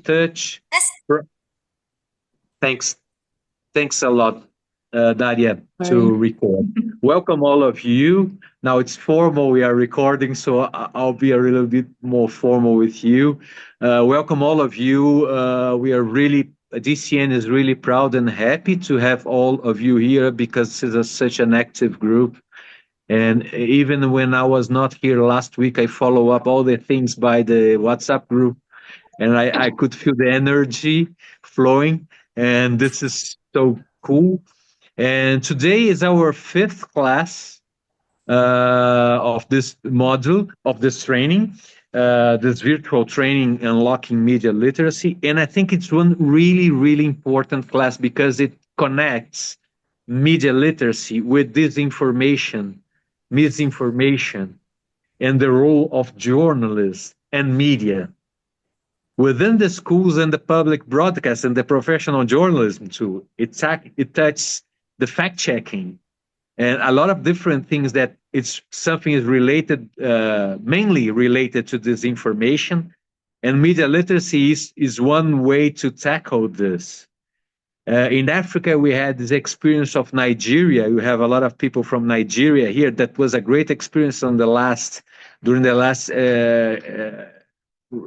touch. Thanks. Thanks a lot, Daria, Sorry. to record. Welcome all of you. Now it's formal. We are recording, so I'll be a little bit more formal with you. Welcome all of you. We are really, DCN is really proud and happy to have all of you here because this is such an active group. And even when I was not here last week, I follow up all the things by the WhatsApp group, and I could feel the energy flowing. And this is so cool. And today is our fifth class of this module, of this training, this virtual training, Unlocking Media Literacy. And I think it's one really, really important class because it connects media literacy with disinformation, misinformation, and the role of journalists and media within the schools and the public broadcast and the professional journalism too. It touches the fact checking and a lot of different things that it's something is related, mainly related to disinformation, and media literacy is one way to tackle this. In Africa, we had this experience of Nigeria. We have a lot of people from Nigeria here. That was a great experience during the last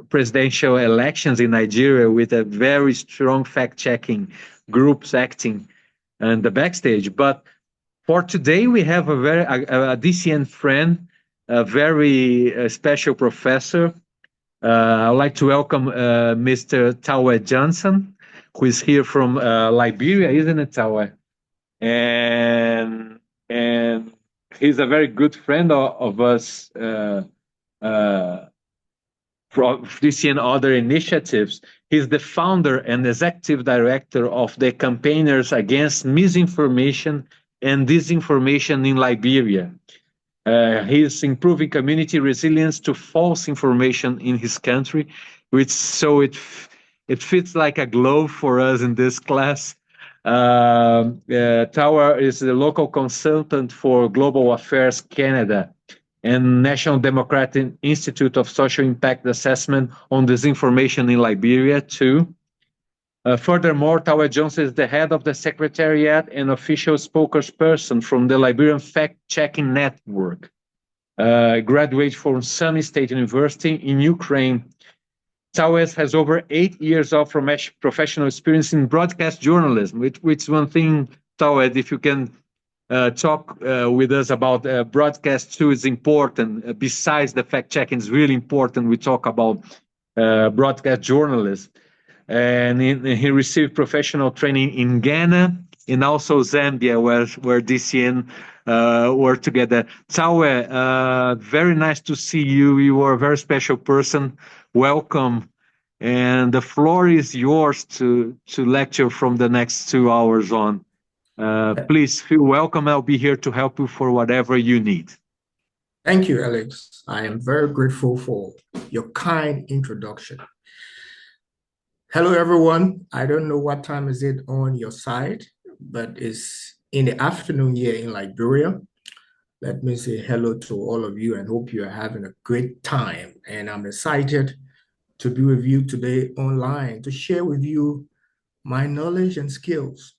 presidential elections in Nigeria, with a very strong fact-checking groups acting in the backstage. But for today, we have a DCN friend, a very special professor. I'd like to welcome Mr. Taweh Johnson, who is here from Liberia, isn't it, Taweh? And he's a very good friend of us from this and other initiatives. He's the founder and executive director of the Campaigners Against Misinformation and Disinformation in Liberia. He's improving community resilience to false information in his country, which it fits like a glove for us in this class. Tower is the local consultant for Global Affairs Canada and National Democratic Institute of Social Impact Assessment on Disinformation in Liberia too. Furthermore, Taweh Johnson is the head of the Secretariat and official spokesperson from the Liberian Fact-Checking Network. Graduate from Sunny State University in Ukraine. Taweh has over 8 years of professional experience in broadcast journalism, which one thing, Taweh, if you can talk with us about broadcast too, is important. Besides the fact-checking, is really important. We talk about broadcast journalism. And he received professional training in Ghana and also Zambia, where DCN were together. Taweh, very nice to see you. You are a very special person. Welcome. And the floor is yours to lecture from the next 2 hours on. Please feel welcome. I'll be here to help you for whatever you need. Thank you, Alex. I am very grateful for your kind introduction. Hello, everyone. I don't know what time is it on your side, but it's in the afternoon here in Liberia. Let me say hello to all of you and hope you are having a great time. And I'm excited to be with you today online to share with you my knowledge and skills.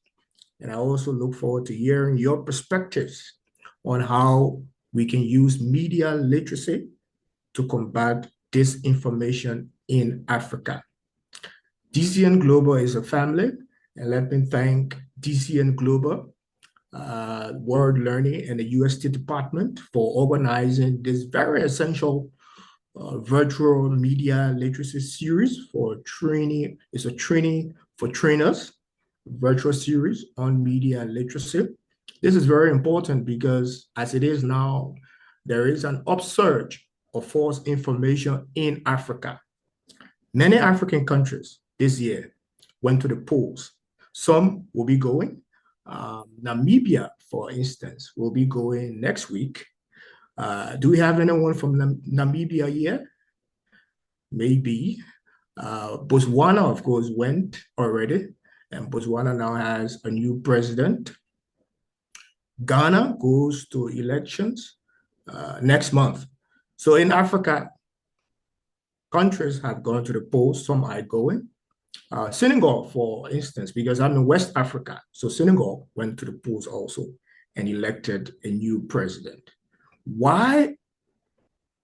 And I also look forward to hearing your perspectives on how we can use media literacy to combat disinformation in Africa. DCN Global is a family, and let me thank DCN Global, World Learning, and the US State Department for organizing this very essential virtual media literacy series for training. It's a training for trainers, virtual series on media literacy. This is very important because as it is now, there is an upsurge of false information in Africa. Many African countries this year went to the polls. Some will be going. Namibia, for instance, will be going next week. Do we have anyone from Namibia here? Maybe. Botswana, of course, went already, and Botswana now has a new president. Ghana goes to elections next month. So in Africa, countries have gone to the polls, some are going. Senegal, for instance, because I'm in West Africa, so Senegal went to the polls also and elected a new president. Why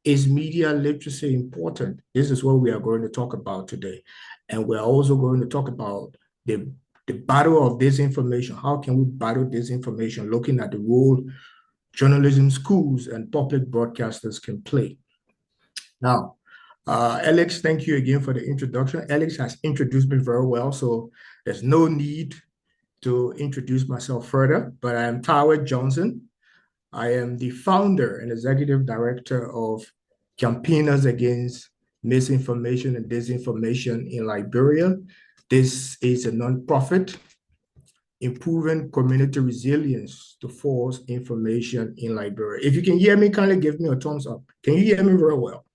is media literacy important? This is what we are going to talk about today. And we're also going to talk about the battle of disinformation. How can we battle disinformation? Looking at the role journalism schools and public broadcasters can play. Now, Alex, thank you again for the introduction. Alex has introduced me very well, so there's no need to introduce myself further, but I am Taweh Johnson. I am the founder and executive director of Campaigners Against Misinformation and Disinformation in Liberia. This is a nonprofit improving community resilience to false information in Liberia. If you can hear me, kindly give me a thumbs up. Can you hear me very well?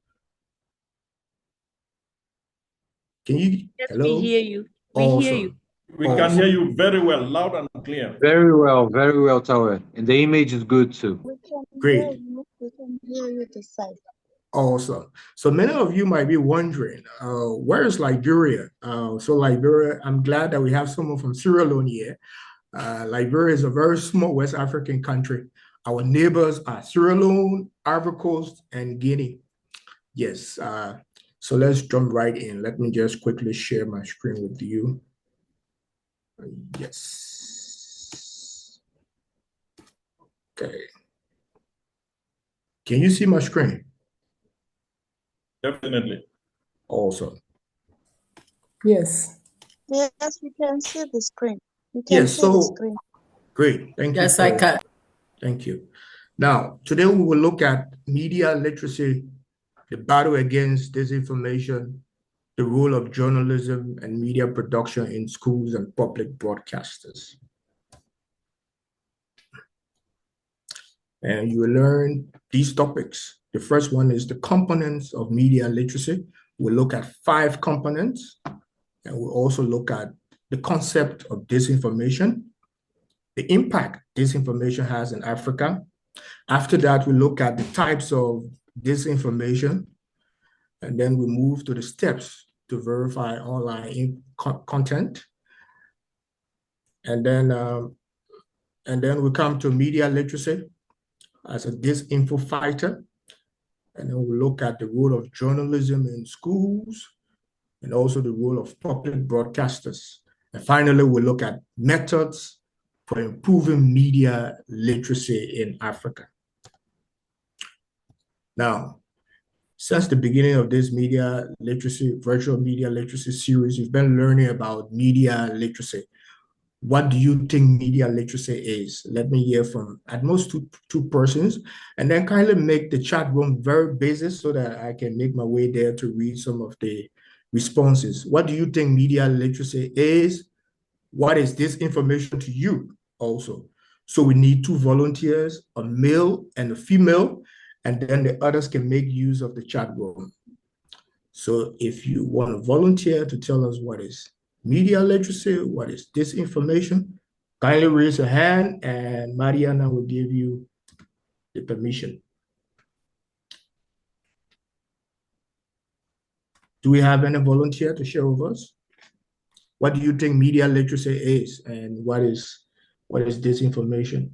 Can you? Yes, Hello? we hear you. We Awesome. hear you. We can hear you very well, loud and clear. Very well, Taweh. And the image is good too. We can Great. hear you. We can hear you this side. Awesome. So many of you might be wondering, where is Liberia? So Liberia, I'm glad that we have someone from Sierra Leone here. Liberia is a very small West African country. Our neighbors are Sierra Leone, Ivory Coast, and Guinea. Yes. So let's jump right in. Let me just quickly share my screen with you. Yes. Okay. Can you see my screen? Definitely. Awesome. Yes. Yes, we can see the screen. We can Yes, see the so screen. great. Thank you. Yes, I can. Thank you. Now, today we will look at media literacy, the battle against disinformation, the role of journalism and media production in schools and public broadcasters. And you will learn these topics. The first one is the components of media literacy. We'll look at 5 components, and we'll also look at the concept of disinformation, the impact disinformation has in Africa. After that, we look at the types of disinformation, and then we move to the steps to verify online content. And then we come to media literacy as a disinfo fighter. And then we look at the role of journalism in schools and also the role of public broadcasters. And finally, we look at methods for improving media literacy in Africa. Now, since the beginning of this media literacy, virtual media literacy series, you've been learning about media literacy. What do you think media literacy is? Let me hear from at most two persons, and then kindly make the chat room very busy so that I can make my way there to read some of the responses. What do you think media literacy is? What is this information to you also? So we need 2 volunteers, a male and a female, and then the others can make use of the chat room. So if you want to volunteer to tell us what is media literacy, what is disinformation, kindly raise a hand and Mariana will give you the permission. Do we have any volunteer to share with us? What do you think media literacy is, and what is disinformation?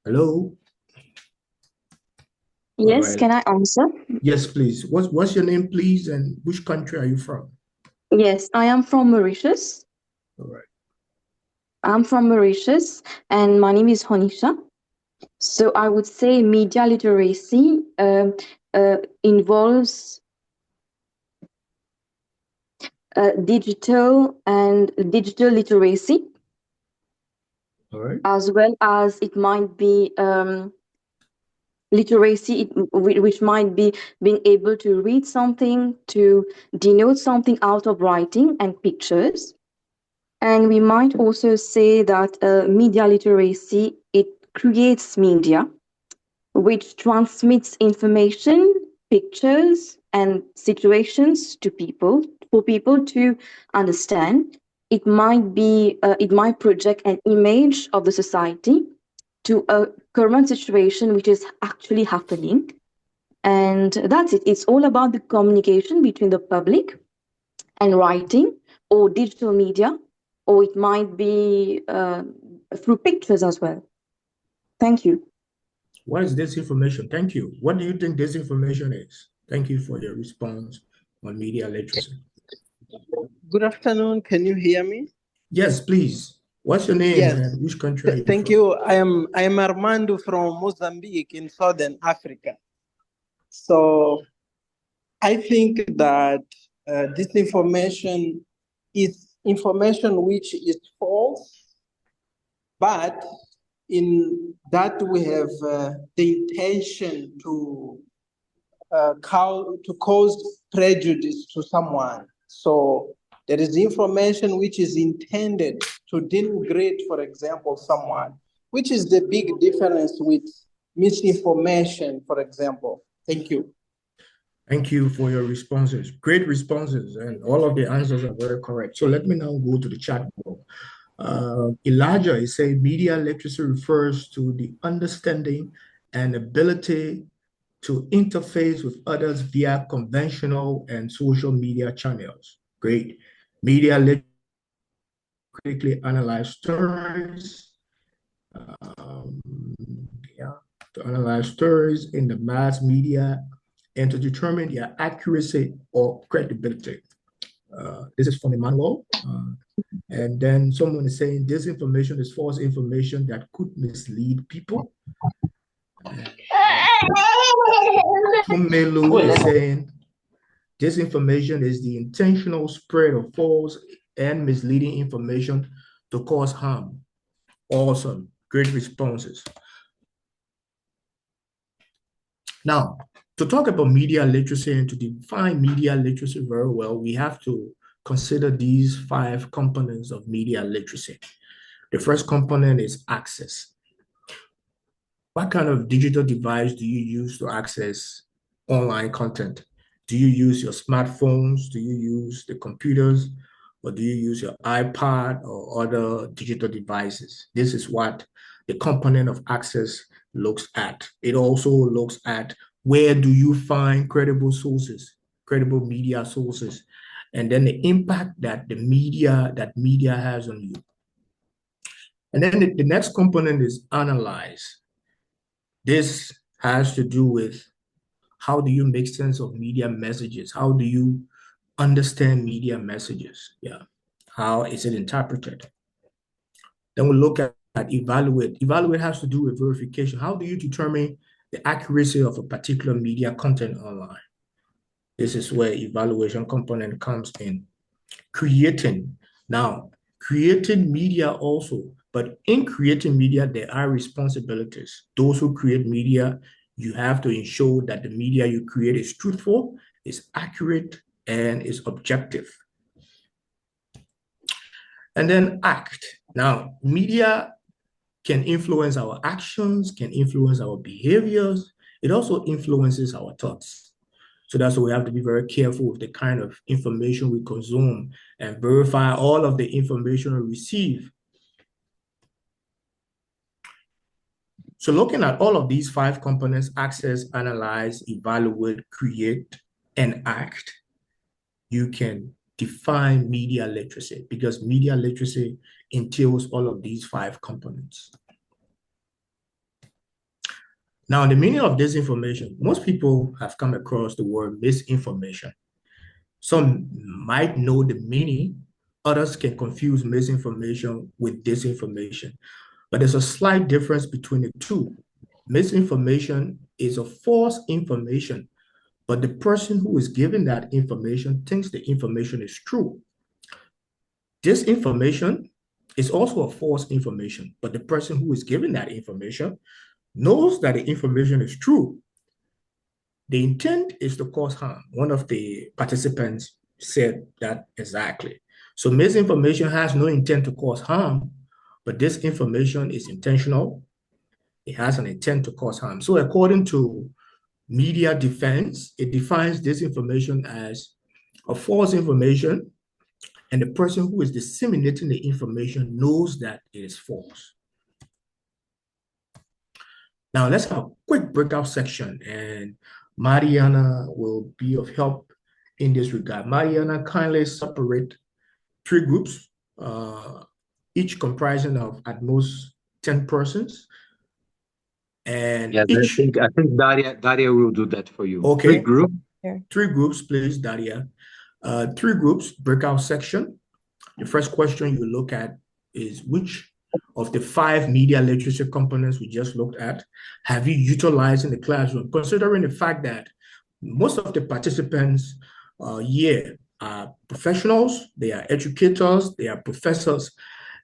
Hello? Yes, right. Can I answer? Yes, please. What's your name, please, and which country are you from? Yes, I am from Mauritius. All right. I'm from Mauritius, and my name is Honisha. So I would say media literacy involves digital literacy, All right. as well as it might be literacy, which might be being able to read something, to denote something out of writing and pictures. And we might also say that media literacy, it creates media, which transmits information, pictures, and situations to people, for people to understand. It might project an image of the society to a current situation which is actually happening. And that's it. It's all about the communication between the public and writing or digital media, or it might be through pictures as well. Thank you. What is disinformation? Thank you. What do you think disinformation is? Thank you for your response on media literacy. Good afternoon. Can you hear me? Yes, please. What's your name Yes. and which country are you Thank from? you. I am Armando from Mozambique in Southern Africa. So I think that disinformation is information which is false, but in that we have the intention to cause prejudice to someone. So there is information which is intended to denigrate, for example, someone, which is the big difference with misinformation, for example. Thank you. Thank you for your responses. Great responses, and all of the answers are very correct. So let me now go to the chat box. Elijah is saying media literacy refers to the understanding and ability to interface with others via conventional and social media channels. Great. Media literacy critically analyze stories, to analyze stories in the mass media and to determine their accuracy or credibility. This is from Emmanuel. And then someone is saying disinformation is false information that could mislead people. Tumelu is saying disinformation is the intentional spread of false and misleading information to cause harm. Awesome. Great responses. Now, to talk about media literacy and to define media literacy very well, we have to consider these 5 components of media literacy. The first component is access. What kind of digital device do you use to access online content? Do you use your smartphones? Do you use the computers? Or do you use your iPad or other digital devices? This is what the component of access looks at. It also looks at where do you find credible sources, credible media sources, and then the impact that the media has on you. And then the next component is analyze. This has to do with how do you make sense of media messages? How do you understand media messages? Yeah. How is it interpreted? Then we look at evaluate. Evaluate has to do with verification. How do you determine the accuracy of a particular media content online? This is where evaluation component comes in. Creating. Now, creating media also, but in creating media, there are responsibilities. Those who create media, you have to ensure that the media you create is truthful, is accurate, and is objective. And then act. Now, media can influence our actions, can influence our behaviors. It also influences our thoughts. So that's why we have to be very careful with the kind of information we consume and verify all of the information we receive. So looking at all of these 5 components, access, analyze, evaluate, create, and act, you can define media literacy because media literacy entails all of these 5 components. Now, the meaning of disinformation, most people have come across the word misinformation. Some might know the meaning, others can confuse misinformation with disinformation. But there's a slight difference between the two. Misinformation is a false information, but the person who is given that information thinks the information is true. Disinformation is also a false information, but the person who is given that information knows that the information is true. The intent is to cause harm. One of the participants said that exactly. So misinformation has no intent to cause harm, but this information is intentional. It has an intent to cause harm. So according to media defense, it defines disinformation as a false information, and the person who is disseminating the information knows that it is false. Now let's have a quick breakout section, and Mariana will be of help in this regard. Mariana, kindly separate 3 groups, each comprising of at most 10 persons. And Yes, each, I think Daria will do that for you. okay, 3 groups, please, Daria. 3 groups, breakout section. The first question you look at is which of the 5 media literacy components we just looked at have you utilized in the classroom, considering the fact that most of the participants here are professionals, they are educators, they are professors.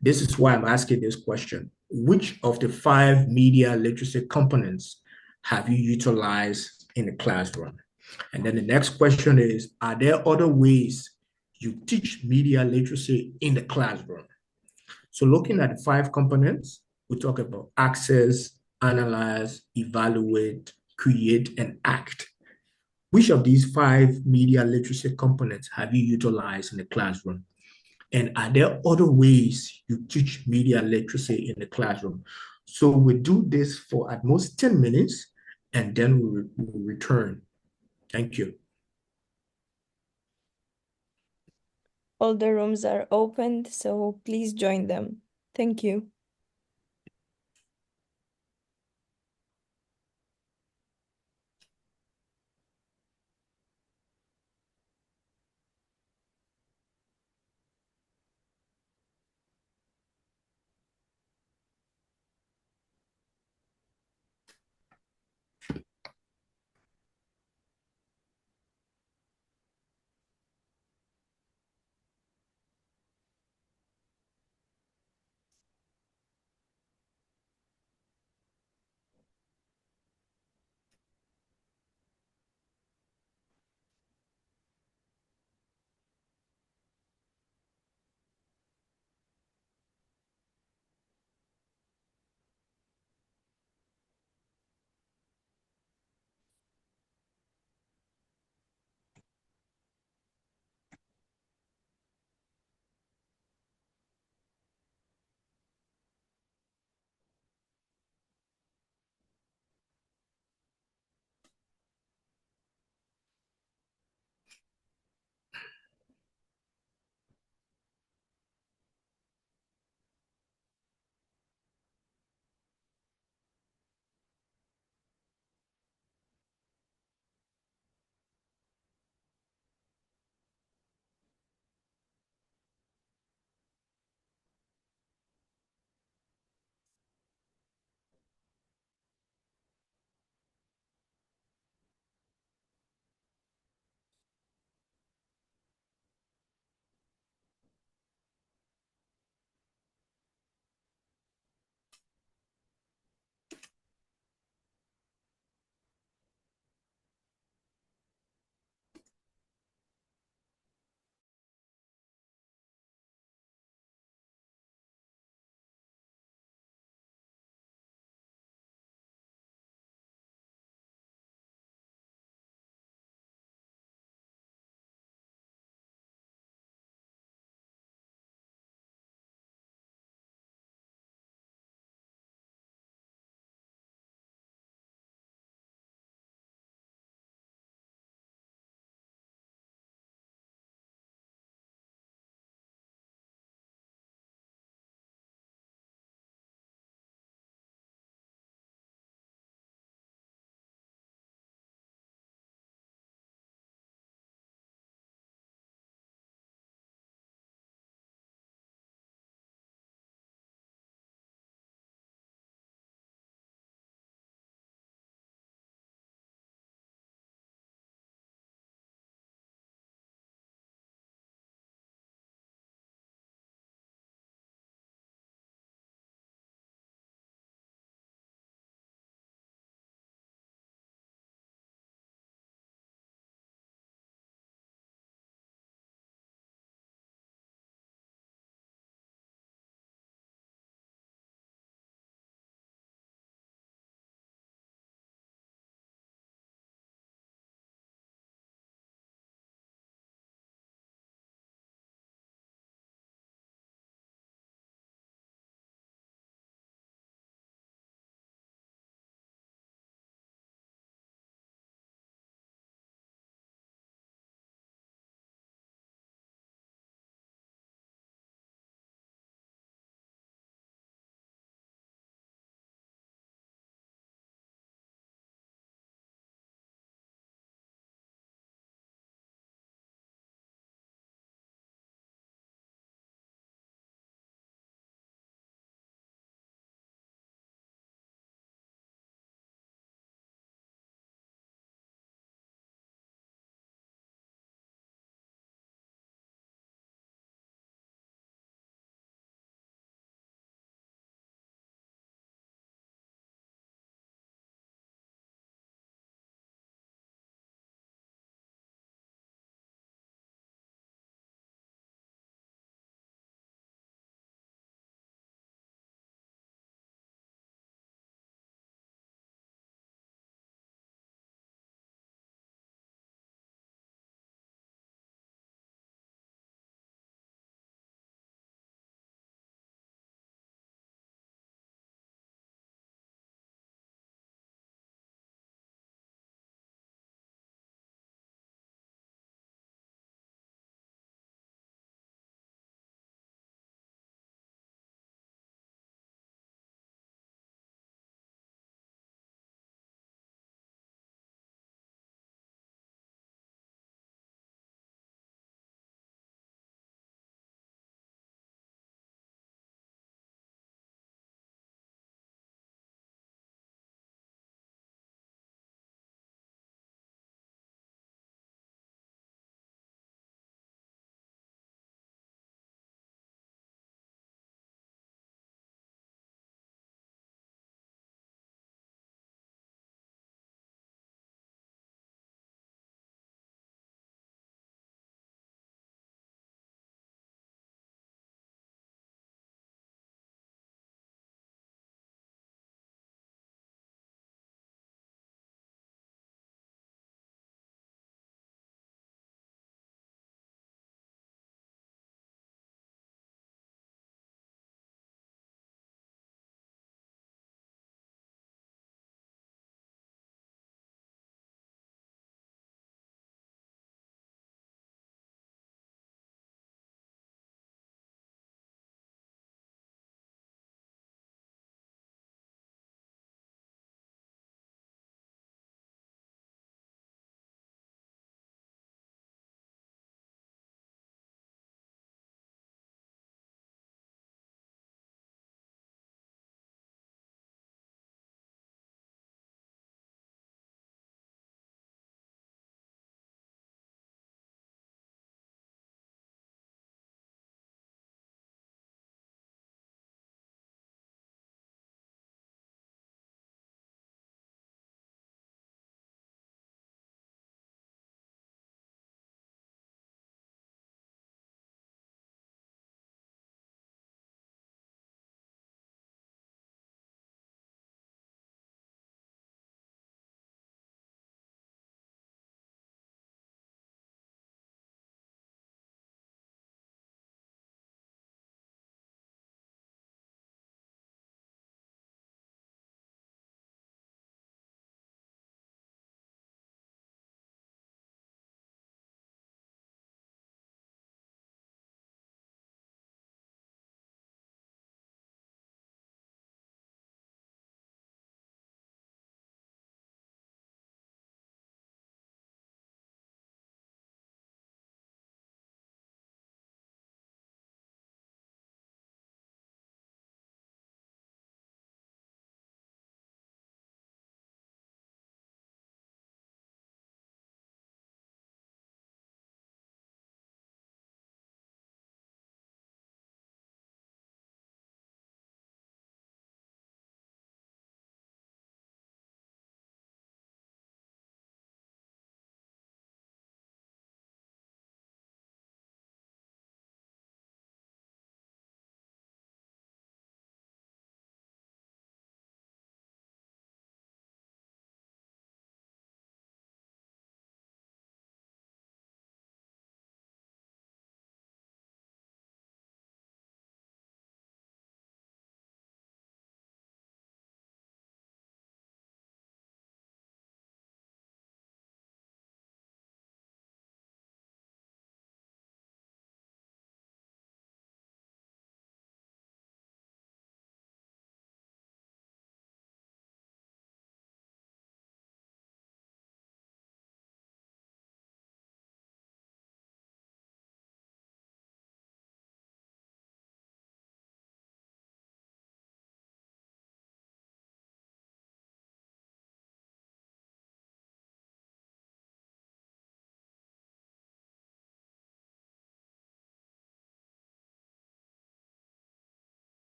This is why I'm asking this question. Which of the 5 media literacy components have you utilized in the classroom? And then the next question is, are there other ways you teach media literacy in the classroom? So looking at the 5 components, we talk about access, analyze, evaluate, create, and act. Which of these 5 media literacy components have you utilized in the classroom? And are there other ways you teach media literacy in the classroom? So we do this for at most 10 minutes, and then we'll return. Thank you. All the rooms are opened, so please join them. Thank you.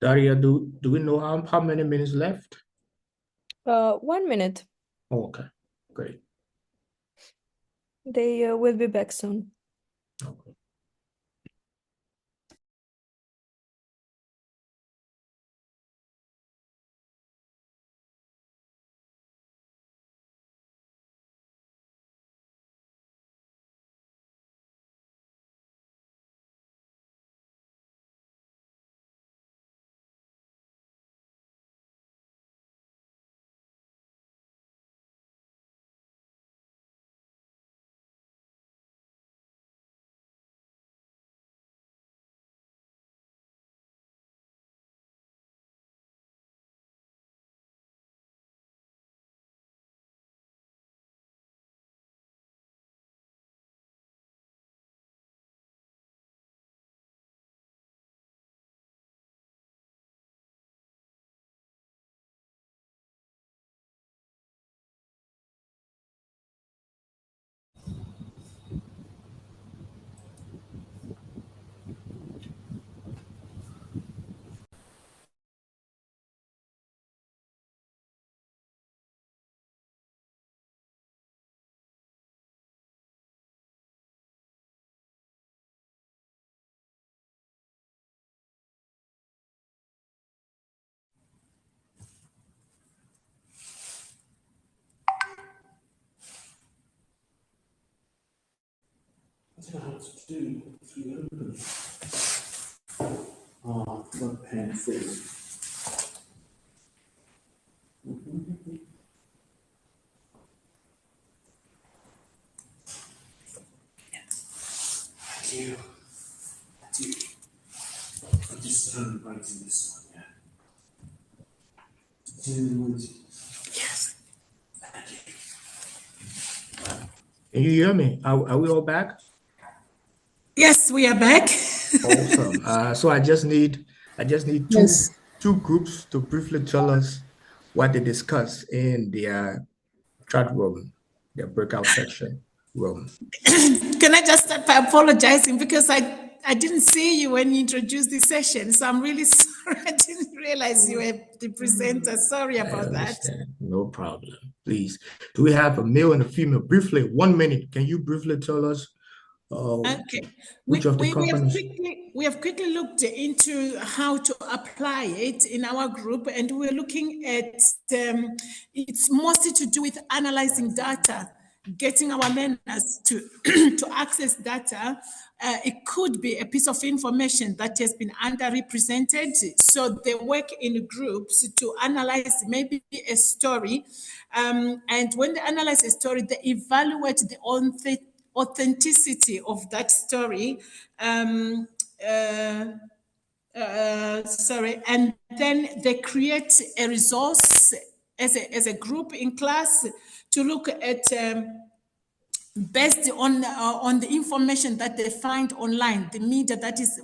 Daria, do we know how many minutes left? 1 minute. Oh, okay, great. They will be back soon. Okay. Can you hear me? Are we all back? Yes, we are back. Awesome. So I just need Yes. two groups to briefly tell us what they discussed in their chat room, their breakout section room. Can I just start by apologizing because I didn't see you when you introduced the session, so I'm really sorry. I didn't realize you were the presenter. Sorry I about that. understand. No problem. Please. Do we have a male and a female? Briefly, 1 minute. Can you briefly tell us Okay. which of the companies? We have quickly looked into how to apply it in our group, and we're looking at it's mostly to do with analyzing data, getting our learners to to access data. It could be a piece of information that has been underrepresented, so they work in groups to analyze maybe a story, and when they analyze a story, they evaluate the authenticity of that story. Sorry, and then they create a resource as a group in class to look at based on the information that they find online, the media that is,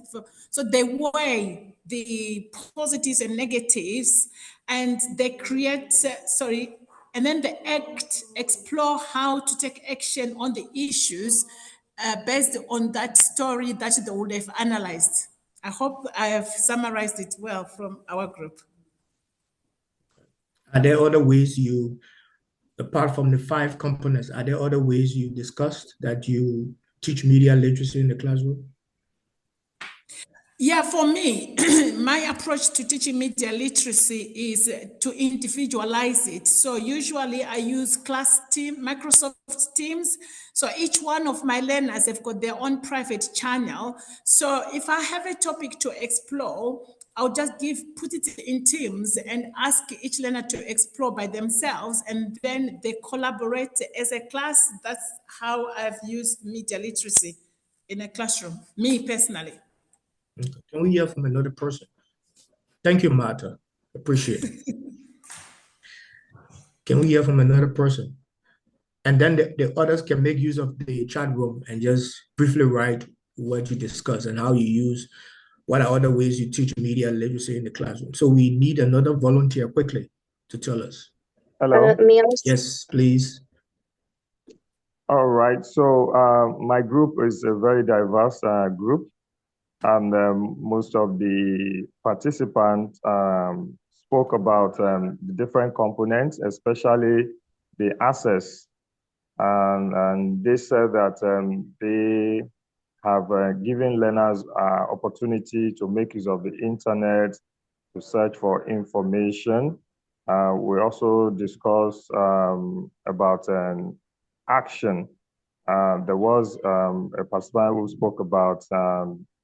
so they weigh the positives and negatives, and they create, and then they explore how to take action on the issues based on that story that they would have analyzed. I hope I have summarized it well from our group. Are there other ways you, apart from the 5 components, are there other ways you discussed that you teach media literacy in the classroom? Yeah, for me, my approach to teaching media literacy is to individualize it. So usually I use Microsoft Teams. So each one of my learners have got their own private channel. So if I have a topic to explore, I'll just put it in Teams and ask each learner to explore by themselves, and then they collaborate as a class. That's how I've used media literacy in a classroom, me personally. Can we hear from another person? Thank you, Martha. Appreciate it. Can we hear from another person? And then the others can make use of the chat room and just briefly write what you discuss and how you use, what are other ways you teach media literacy in the classroom. So we need another volunteer quickly to tell us. Hello. Yes, please. All right. So my group is a very diverse group. and most of the participants spoke about the different components, especially the access. And they said that they have given learners opportunity to make use of the internet, to search for information. We also discussed about action. There was a participant who spoke about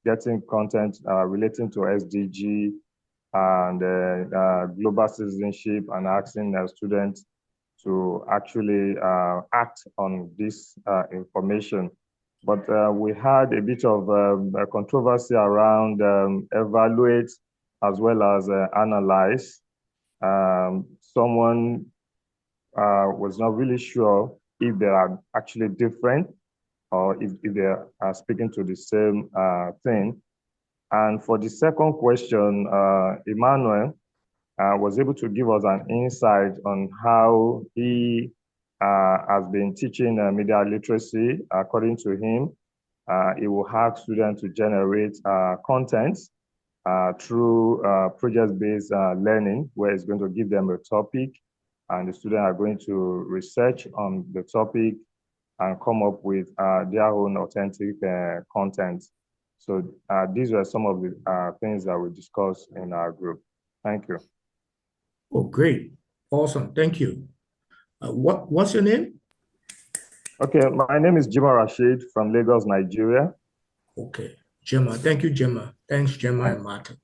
getting content relating to SDG and global citizenship, and asking students to actually act on this information. But we had a bit of a controversy around evaluate as well as analyze. Someone was not really sure if they are actually different or if they are speaking to the same thing. And for the second question, Emmanuel was able to give us an insight on how he has been teaching media literacy. According to him, he will have students to generate content through project-based learning, where it's going to give them a topic, and the students are going to research on the topic and come up with their own authentic content. So these were some of the things that we discussed in our group. Thank you. Oh, great. Awesome. Thank you. What's your name? Okay, my name is Jima Rashid from Lagos, Nigeria. Okay, Gemma. Thank you, Gemma. Thanks, Gemma and Martin.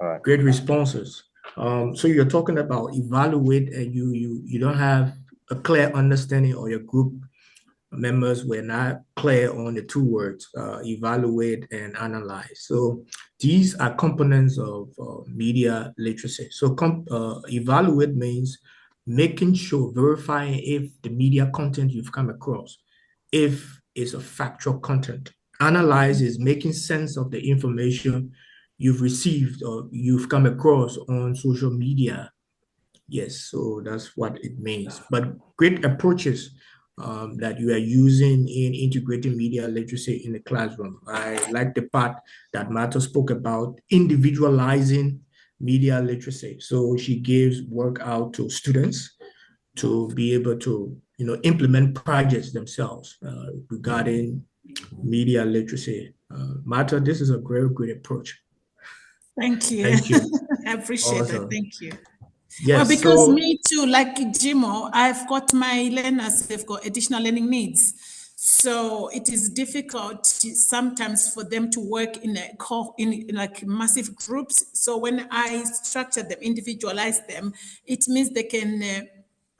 All right. Great responses. So you're talking about evaluate, and you don't have a clear understanding, or your group members were not clear on the two words, evaluate and analyze. So these are components of media literacy. So evaluate means making sure, verifying if the media content you've come across, if it's a factual content. Analyze is making sense of the information you've received or you've come across on social media. Yes, so that's what it means. But great approaches that you are using in integrating media literacy in the classroom. I like the part that Marta spoke about individualizing media literacy. So she gives work out to students to be able to, implement projects themselves regarding media literacy. Marta, this is a very good approach. Thank you. Thank you. I appreciate Awesome. that. Thank you. Yes, well, because so, me too, like Jimo, I've got my learners, they've got additional learning needs. So it is difficult sometimes for them to work in like massive groups. So when I structure them, individualize them, it means they can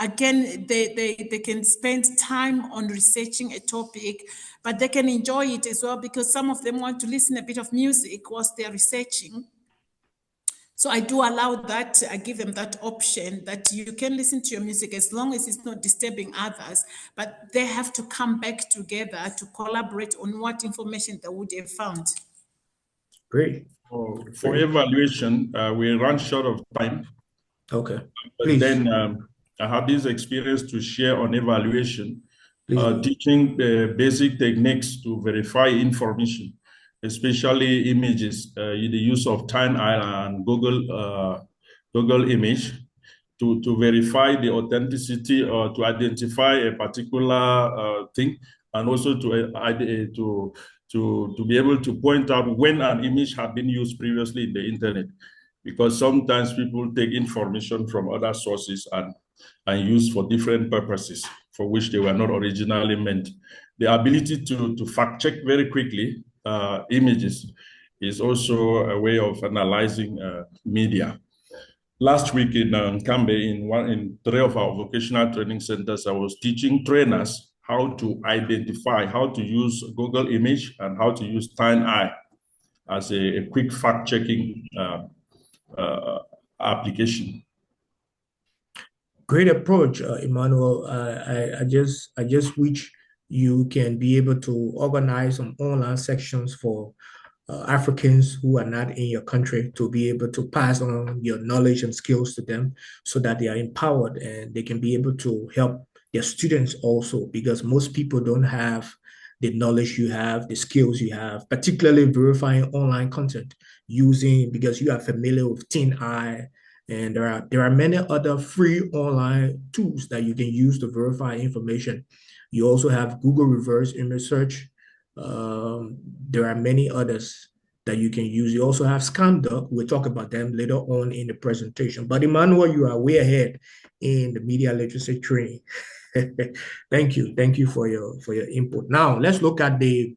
again, they can spend time on researching a topic, but they can enjoy it as well, because some of them want to listen a bit of music whilst they're researching. So I do allow that. I give them that option that you can listen to your music as long as it's not disturbing others, but they have to come back together to collaborate on what information they would have found. Great. For evaluation, we run short of time. Okay. But Please. then I have this experience to share on evaluation, Please. teaching the basic techniques to verify information, especially images, the use of TimeIsle and Google image to verify the authenticity or to identify a particular thing, and also to be able to point out when an image had been used previously in the internet, because sometimes people take information from other sources and use for different purposes for which they were not originally meant. The ability to fact check very quickly images is also a way of analyzing media. Last week in Cambe, in 3 of our vocational training centers, I was teaching trainers how to identify, how to use Google Image and how to use TimeEye as a quick fact-checking application. Great approach, Emmanuel. I just wish you can be able to organize some online sections for Africans who are not in your country, to be able to pass on your knowledge and skills to them, so that they are empowered and they can be able to help their students also, because most people don't have the knowledge you have, the skills you have, particularly verifying online content because you are familiar with TinEye, and there are many other free online tools that you can use to verify information. You also have Google reverse image search. There are many others that you can use. You also have CAMDL. We'll talk about them later on in the presentation. But Emmanuel, you are way ahead in the media literacy training. Thank you for your input. Now let's look at the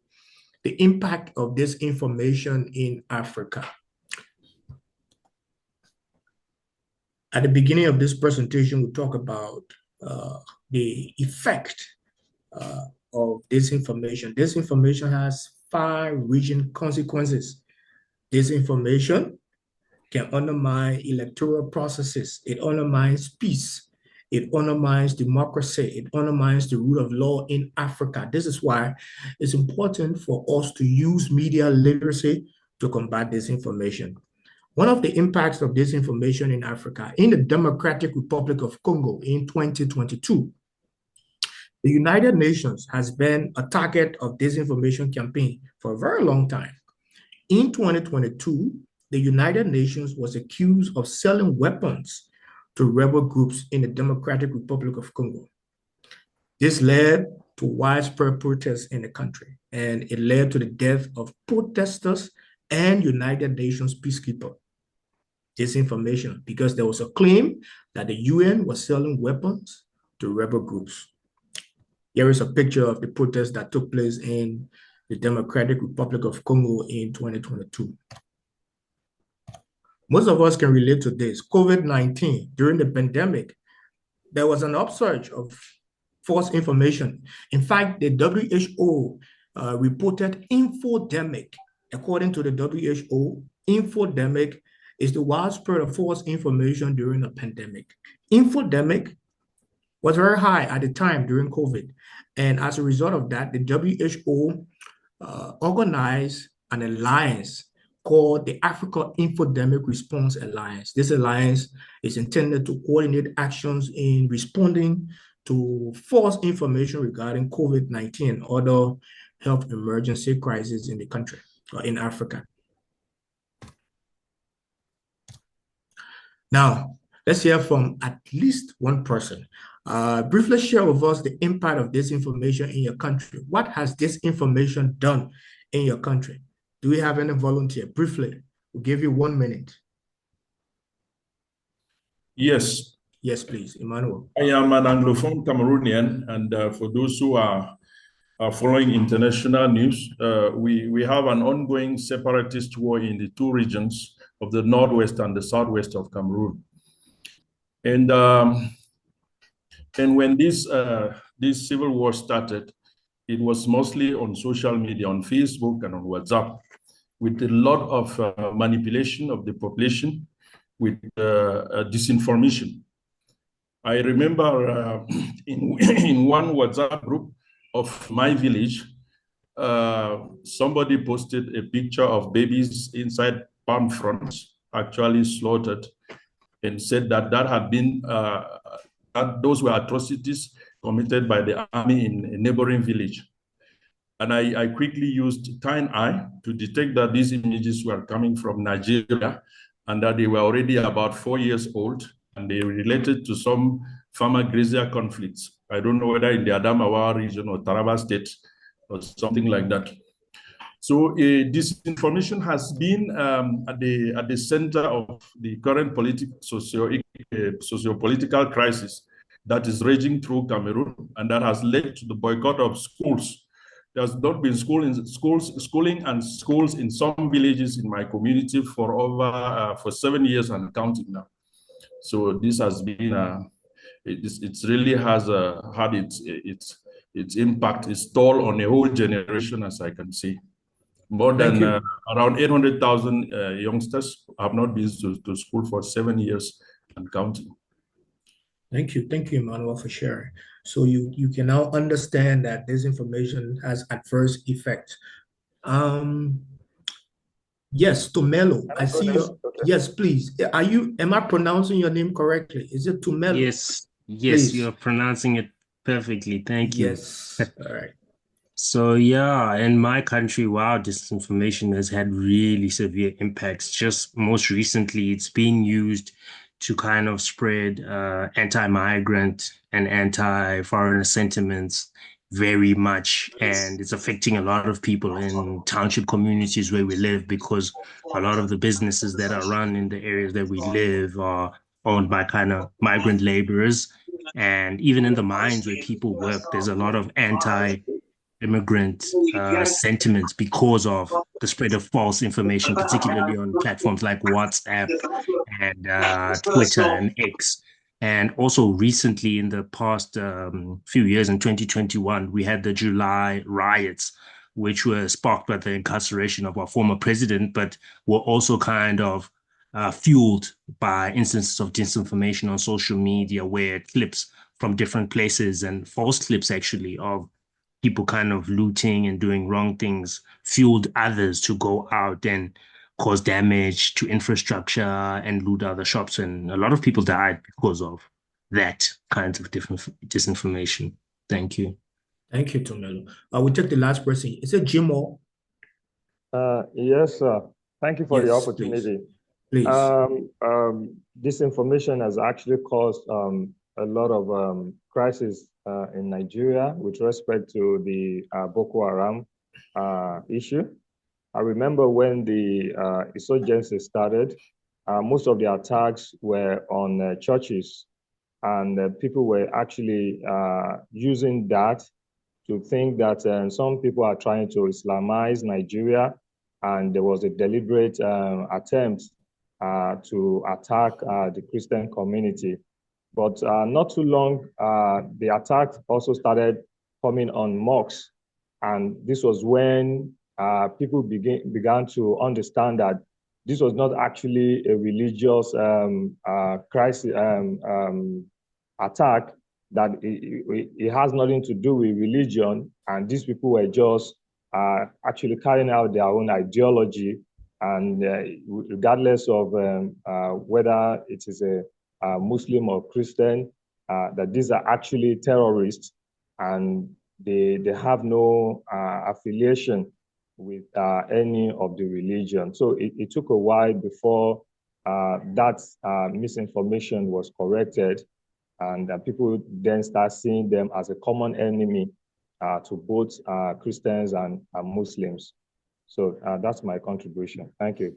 impact of this information in Africa. At the beginning of this presentation, we'll talk about the effect of disinformation. Disinformation has far-reaching consequences. Disinformation can undermine electoral processes. It undermines peace. It undermines democracy. It undermines the rule of law in Africa. This is why it's important for us to use media literacy to combat disinformation. One of the impacts of disinformation in Africa, in the Democratic Republic of Congo in 2022, the United Nations has been a target of disinformation campaign for a very long time. In 2022, the United Nations was accused of selling weapons to rebel groups in the Democratic Republic of Congo. This led to widespread protests in the country, and it led to the death of protesters and United Nations peacekeepers. Disinformation, because there was a claim that the UN was selling weapons to rebel groups. Here is a picture of the protest that took place in the Democratic Republic of Congo in 2022. Most of us can relate to this. COVID-19, during the pandemic, there was an upsurge of false information. In fact, the WHO reported infodemic. According to the WHO, infodemic is the widespread of false information during a pandemic. Infodemic was very high at the time during COVID. And as a result of that, the WHO organized an alliance called the Africa Infodemic Response Alliance. This alliance is intended to coordinate actions in responding to false information regarding COVID-19 and other health emergency crises in the country or in Africa. Now, let's hear from at least one person. Briefly share with us the impact of disinformation in your country. What has disinformation done in your country? Do we have any volunteer? Briefly, we'll give you 1 minute. Yes. Yes, please, Emmanuel. I am an Anglophone Cameroonian, and for those who are following international news, we have an ongoing separatist war in the two regions of the northwest and the southwest of Cameroon. And when this civil war started, it was mostly on social media, on Facebook and on WhatsApp, with a lot of manipulation of the population with disinformation. I remember in one WhatsApp group of my village, somebody posted a picture of babies inside palm fronds, actually slaughtered, and said that had been that those were atrocities committed by the army in a neighboring village. And I quickly used TinEye to detect that these images were coming from Nigeria and that they were already about 4 years old, and they related to some farmer-grazier conflicts. I don't know whether in the Adamawa region or Taraba State or something like that. So disinformation has been at the center of the current socio-political crisis that is raging through Cameroon, and that has led to the boycott of schools. There has not been schooling and schools in some villages in my community for over 7 years and counting now. So this has been it really has had its impact, its toll on a whole generation, as I can see. More than around 800,000 youngsters have not been to school for 7 years and counting. Thank you, Emmanuel, for sharing. So you can now understand that disinformation has adverse effects. Yes, Tumelo, I see you. Okay. Yes, please. Am I pronouncing your name correctly? Is it Tumelo? Yes, please. You're pronouncing it perfectly. Thank you. Yes. All right. So yeah, in my country, wow, disinformation has had really severe impacts. Just most recently, it's being used to kind of spread anti-migrant and anti-foreigner sentiments very much, and it's affecting a lot of people in township communities where we live because a lot of the businesses that are run in the areas that we live are owned by kind of migrant laborers. And even in the mines where people work, there's a lot of immigrant sentiments because of the spread of false information, particularly on platforms like WhatsApp and Twitter and X. And also recently, in the past few years, in 2021, we had the July riots, which were sparked by the incarceration of our former president, but were also kind of fueled by instances of disinformation on social media, where clips from different places and false clips actually of people kind of looting and doing wrong things fueled others to go out and cause damage to infrastructure and loot other shops. And a lot of people died because of that kind of disinformation. Thank you. Thank you, Tomelo. We'll take the last person. Is it Jimo? Yes, sir. Thank you for the Yes, opportunity. please. Disinformation has actually caused a lot of crisis in Nigeria with respect to the Boko Haram issue. I remember when the insurgency started, most of the attacks were on churches, and people were actually using that to think that some people are trying to Islamize Nigeria, and there was a deliberate attempt to attack the Christian community. But not too long, the attack also started coming on mosques. And this was when people began to understand that this was not actually a religious crisis attack, that it has nothing to do with religion. And these people were just actually carrying out their own ideology. And regardless of whether it is a Muslim or Christian, that these are actually terrorists, and they have no affiliation with any of the religion. So it took a while before that misinformation was corrected, and people then start seeing them as a common enemy to both Christians and Muslims. So that's my contribution. Thank you.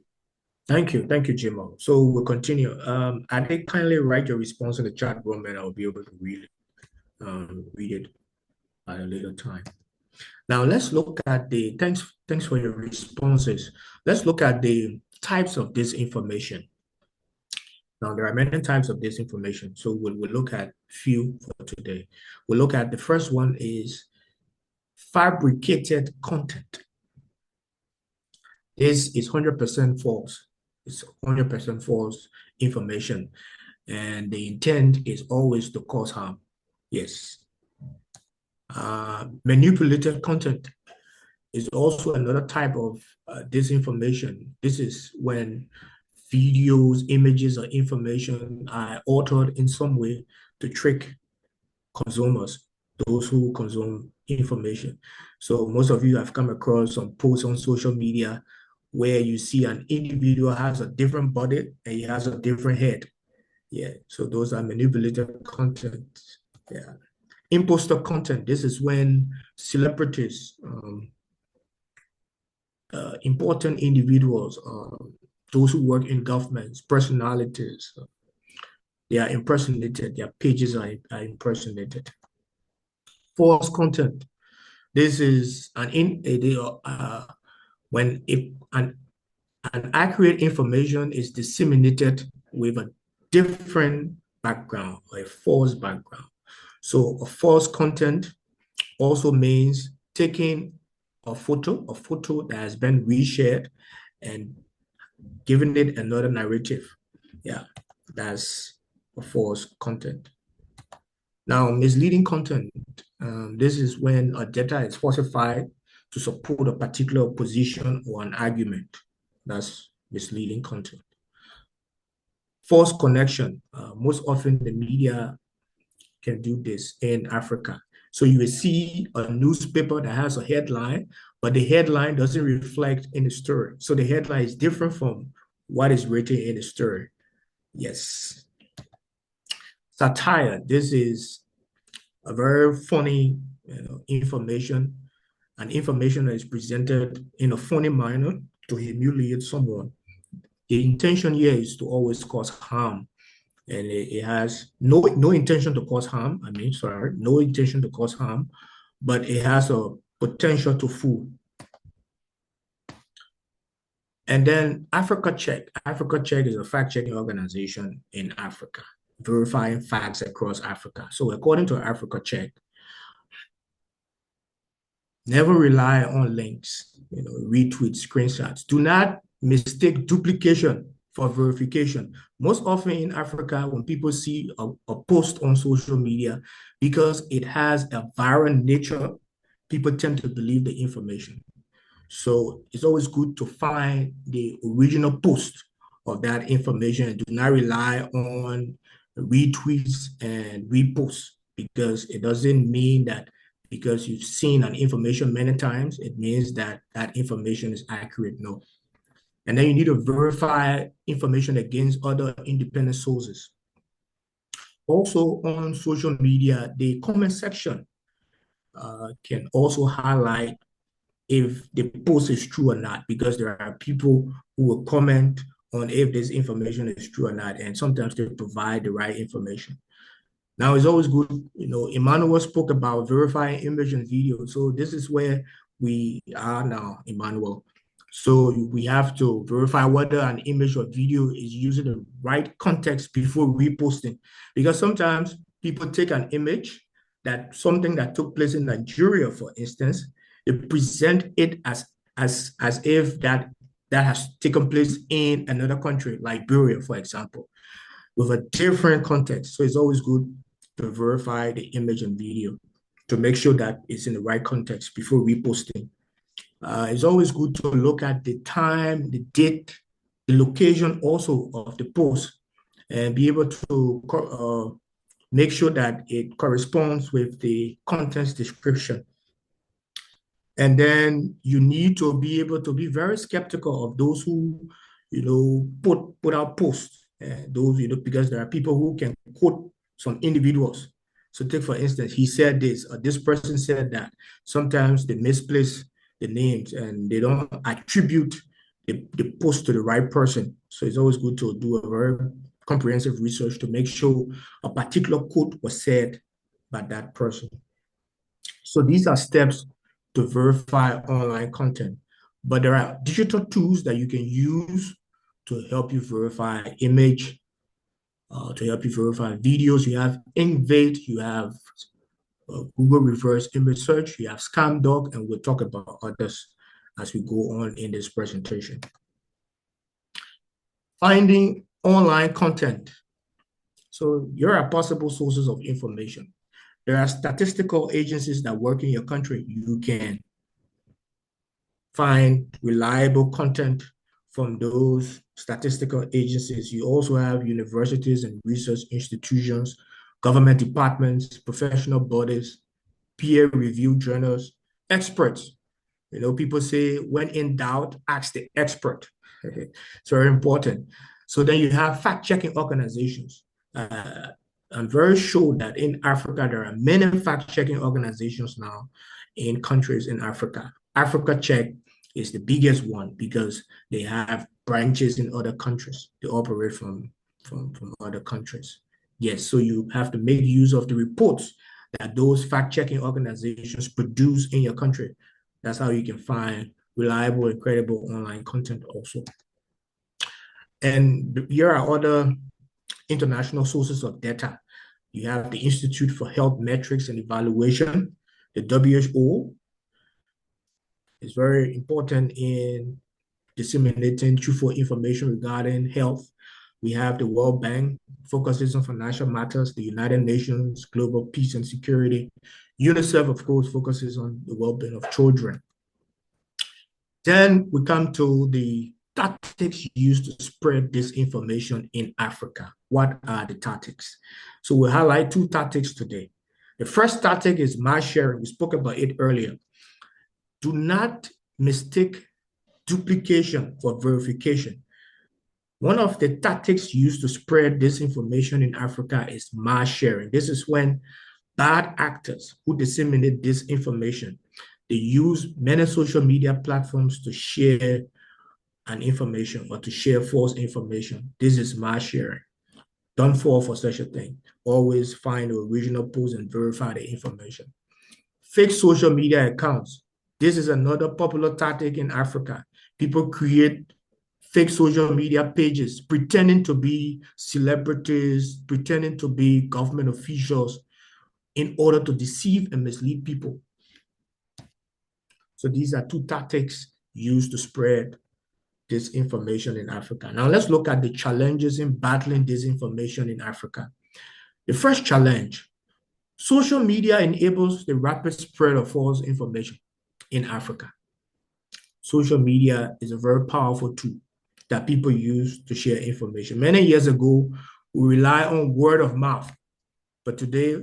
Thank you, Jimo. So we'll continue. I think kindly write your response in the chat room, and I'll be able to read it at a later time. Now let's look at the thanks for your responses. Let's look at the types of disinformation. Now there are many types of disinformation, so we'll look at few for today. We'll look at the first one is fabricated content. This is 100% false. It's 100% false information, and the intent is always to cause harm. Yes. Manipulated content is also another type of disinformation. This is when videos, images, or information are altered in some way to trick consumers, those who consume information. So most of you have come across some posts on social media where you see an individual has a different body and he has a different head. Yeah, so those are manipulated content. Yeah. Imposter content, this is when celebrities, important individuals, those who work in governments, personalities, they are impersonated, their pages are impersonated. False content, this is when an accurate information is disseminated with a different background or a false background. So a false content also means taking a photo that has been reshared and giving it another narrative. Yeah, that's a false content. Now, misleading content, this is when a data is falsified to support a particular position or an argument. That's misleading content. False connection, most often the media can do this in Africa. So you will see a newspaper that has a headline, but the headline doesn't reflect in the story. So the headline is different from what is written in the story. Yes. Satire. This is a very funny information, and information that is presented in a funny manner to humiliate someone. The intention here is to always cause harm, and it has no intention to cause harm. No intention to cause harm, but it has a potential to fool. And then Africa Check. Africa Check is a fact-checking organization in Africa, verifying facts across Africa. So according to Africa Check, never rely on links, retweets, screenshots. Do not mistake duplication for verification. Most often in Africa, when people see a post on social media, because it has a viral nature, people tend to believe the information. So it's always good to find the original post of that information and do not rely on retweets and reposts, because it doesn't mean that because you've seen an information many times, it means that that information is accurate. No. And then you need to verify information against other independent sources. Also on social media, the comment section can also highlight if the post is true or not, because there are people who will comment on if this information is true or not, and sometimes they provide the right information. Now, it's always good, Emmanuel spoke about verifying image and video. So this is where we are now, Emmanuel. So we have to verify whether an image or video is using the right context before reposting, because sometimes people take an image, that something that took place in Nigeria, for instance, they present it as if that has taken place in another country, Liberia, for example, with a different context. So it's always good to verify the image and video to make sure that it's in the right context before reposting. It's always good to look at the time, the date, the location also of the post, and be able to make sure that it corresponds with the content's description. And then you need to be able to be very skeptical of those who, put out posts. Those, because there are people who can quote some individuals. So take, for instance, he said this, or this person said that. Sometimes they misplace the names and they don't attribute the post to the right person. So it's always good to do a very comprehensive research to make sure a particular quote was said by that person. So these are steps to verify online content. But there are digital tools that you can use to help you verify image, to help you verify videos. You have Invade, you have Google reverse image search, you have CAMDL, and we'll talk about others as we go on in this presentation. Finding online content. So here are possible sources of information. There are statistical agencies that work in your country. You can find reliable content from those statistical agencies. You also have universities and research institutions, government departments, professional bodies, peer-reviewed journals, experts. People say, when in doubt, ask the expert. It's very important. So then you have fact-checking organizations. I'm very sure that in Africa, there are many fact-checking organizations now in countries in Africa. Africa Check is the biggest one because they have branches in other countries. They operate from other countries. Yes, so you have to make use of the reports that those fact-checking organizations produce in your country. That's how you can find reliable and credible online content also. And here are other international sources of data. You have the Institute for Health Metrics and Evaluation, the WHO. Is very important in disseminating truthful information regarding health. We have the World Bank, focuses on financial matters, the United Nations, global peace and security. UNICEF, of course, focuses on the well-being of children. Then we come to the tactics used to spread disinformation in Africa. What are the tactics? So we'll highlight two tactics today. The first tactic is mass sharing. We spoke about it earlier. Do not mistake duplication for verification. One of the tactics used to spread disinformation in Africa is mass sharing. This is when bad actors who disseminate disinformation, they use many social media platforms to share an information or to share false information. This is mass sharing. Don't fall for such a thing. Always find the original post and verify the information. Fake social media accounts. This is another popular tactic in Africa. People create fake social media pages, pretending to be celebrities, pretending to be government officials in order to deceive and mislead people. So these are two tactics used to spread disinformation in Africa. Now let's look at the challenges in battling disinformation in Africa. The first challenge, social media enables the rapid spread of false information in Africa. Social media is a very powerful tool that people use to share information. Many years ago, we rely on word of mouth, but today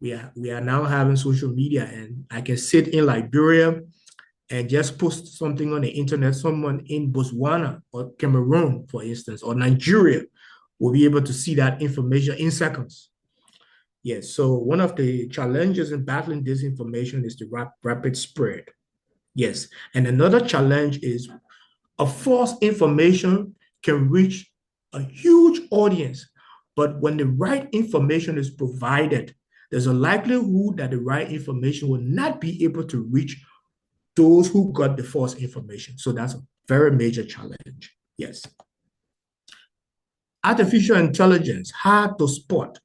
we are now having social media, and I can sit in Liberia and just post something on the internet. Someone in Botswana or Cameroon, for instance, or Nigeria will be able to see that information in seconds. Yes, so one of the challenges in battling disinformation is the rapid spread. Yes, and another challenge is a false information can reach a huge audience, but when the right information is provided, there's a likelihood that the right information will not be able to reach those who got the false information. So that's a very major challenge. Yes. Artificial intelligence, hard to spot.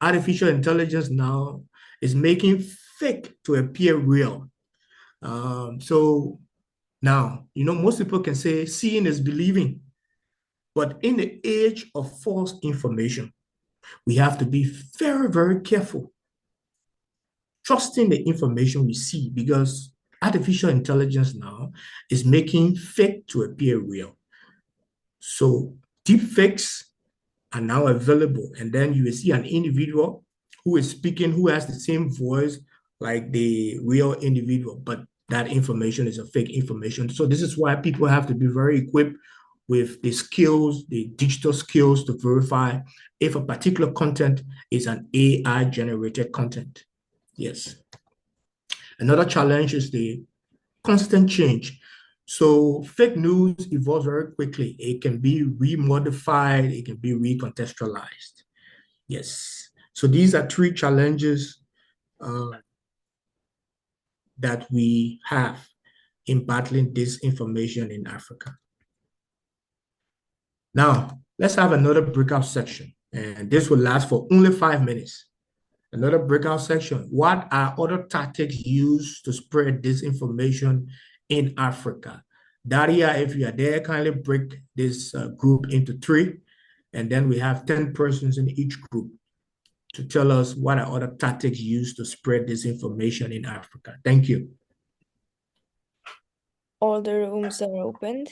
Artificial intelligence now is making fake to appear real. So now, most people can say seeing is believing. But in the age of false information, we have to be very, very careful trusting the information we see, because artificial intelligence now is making fake to appear real. So deep fakes are now available, and then you will see an individual who is speaking, who has the same voice like the real individual, but that information is a fake information. So this is why people have to be very equipped with the skills, the digital skills to verify if a particular content is an AI-generated content. Yes. Another challenge is the constant change. So fake news evolves very quickly. It can be remodified, it can be recontextualized. Yes. So these are three challenges that we have in battling disinformation in Africa. Now, let's have another breakout section, and this will last for only 5 minutes. Another breakout section. What are other tactics used to spread disinformation in Africa? Daria, if you are there, kindly break this group into 3, and then we have 10 persons in each group to tell us what are other tactics used to spread disinformation in Africa. Thank you. All the rooms are opened.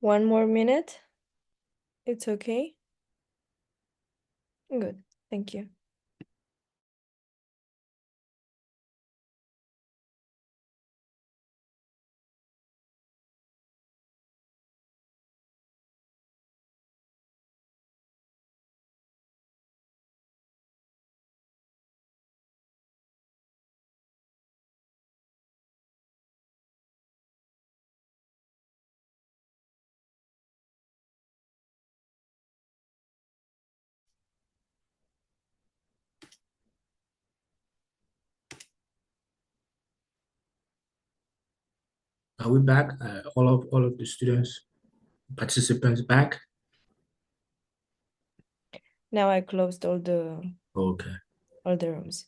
1 more minute. It's okay. Good. Thank you. Are we back? All of the students, participants back? Now I closed all the Okay. rooms.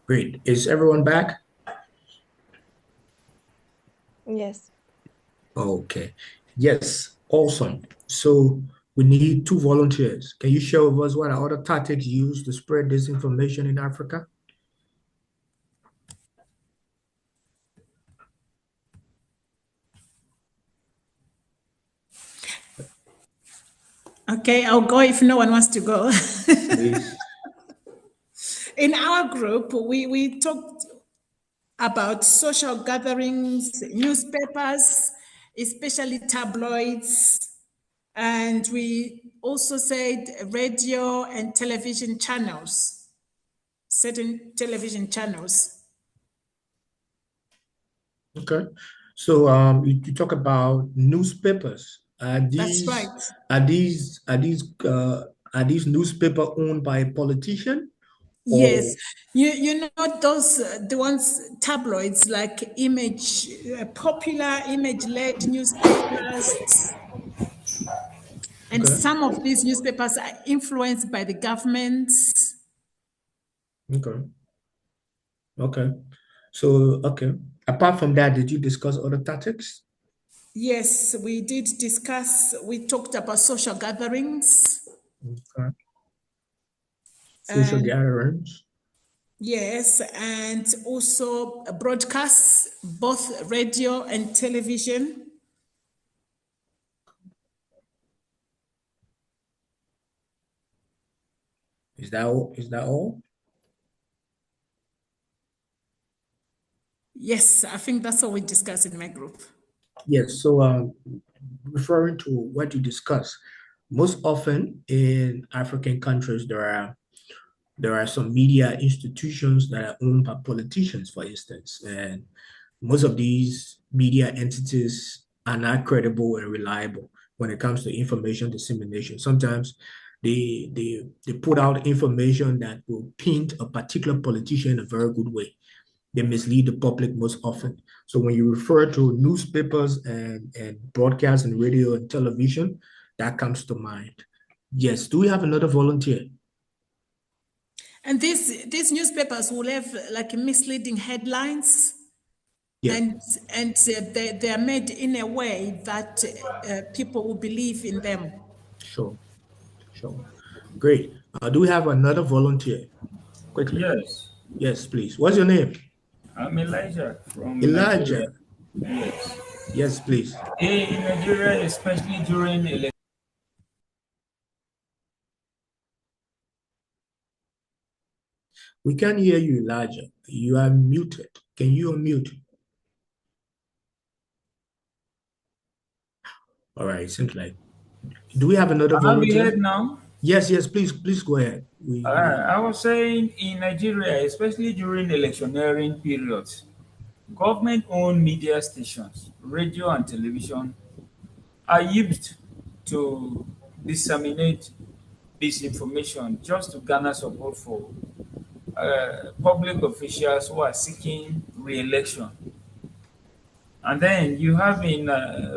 Great. Is everyone back? Yes. Okay. Yes. Awesome. So we need 2 volunteers. Can you share with us what are other tactics used to spread disinformation in Africa? Okay, I'll go if no one wants to go. Please. In our group, we talked about social gatherings, newspapers, especially tabloids, and we also said radio and television channels, certain television channels. Okay. So you talk about newspapers. That's right. Are these newspaper owned by a politician? Yes, you know those the ones tabloids like image, popular image-led newspapers, and Okay. some of these newspapers are influenced by the governments. Okay. Okay. So okay. Apart from that, did you discuss other tactics? Yes, we did discuss. We talked about social gatherings. Okay. Social And gatherings. yes, and also broadcasts, both radio and television. Is that all? Is that all? Yes, I think that's what we discussed in my group. Yes. So referring to what you discussed, most often in African countries, there are some media institutions that are owned by politicians, for instance, and most of these media entities are not credible and reliable when it comes to information dissemination. Sometimes they put out information that will paint a particular politician in a very good way. They mislead the public most often. So when you refer to newspapers and broadcast and radio and television, that comes to mind. Yes. Do we have another volunteer? And these newspapers will have like misleading headlines. Yeah. And they are made in a way that people will believe in them. Sure. Sure. Great. Do we have another volunteer? Quickly. Yes, Yes, please. What's your name? I'm Elijah from Nigeria. Elijah. Yes. Yes, please. In Nigeria, especially during We can't hear you, Elijah. You are muted. Can you unmute? All right, it seems like. Do we have another Can I be volunteer? heard now? Yes, please go ahead. I was saying in Nigeria, especially during electioneering periods, government-owned media stations, radio and television, are used to disseminate disinformation just to garner support for public officials who are seeking re-election. And then you have in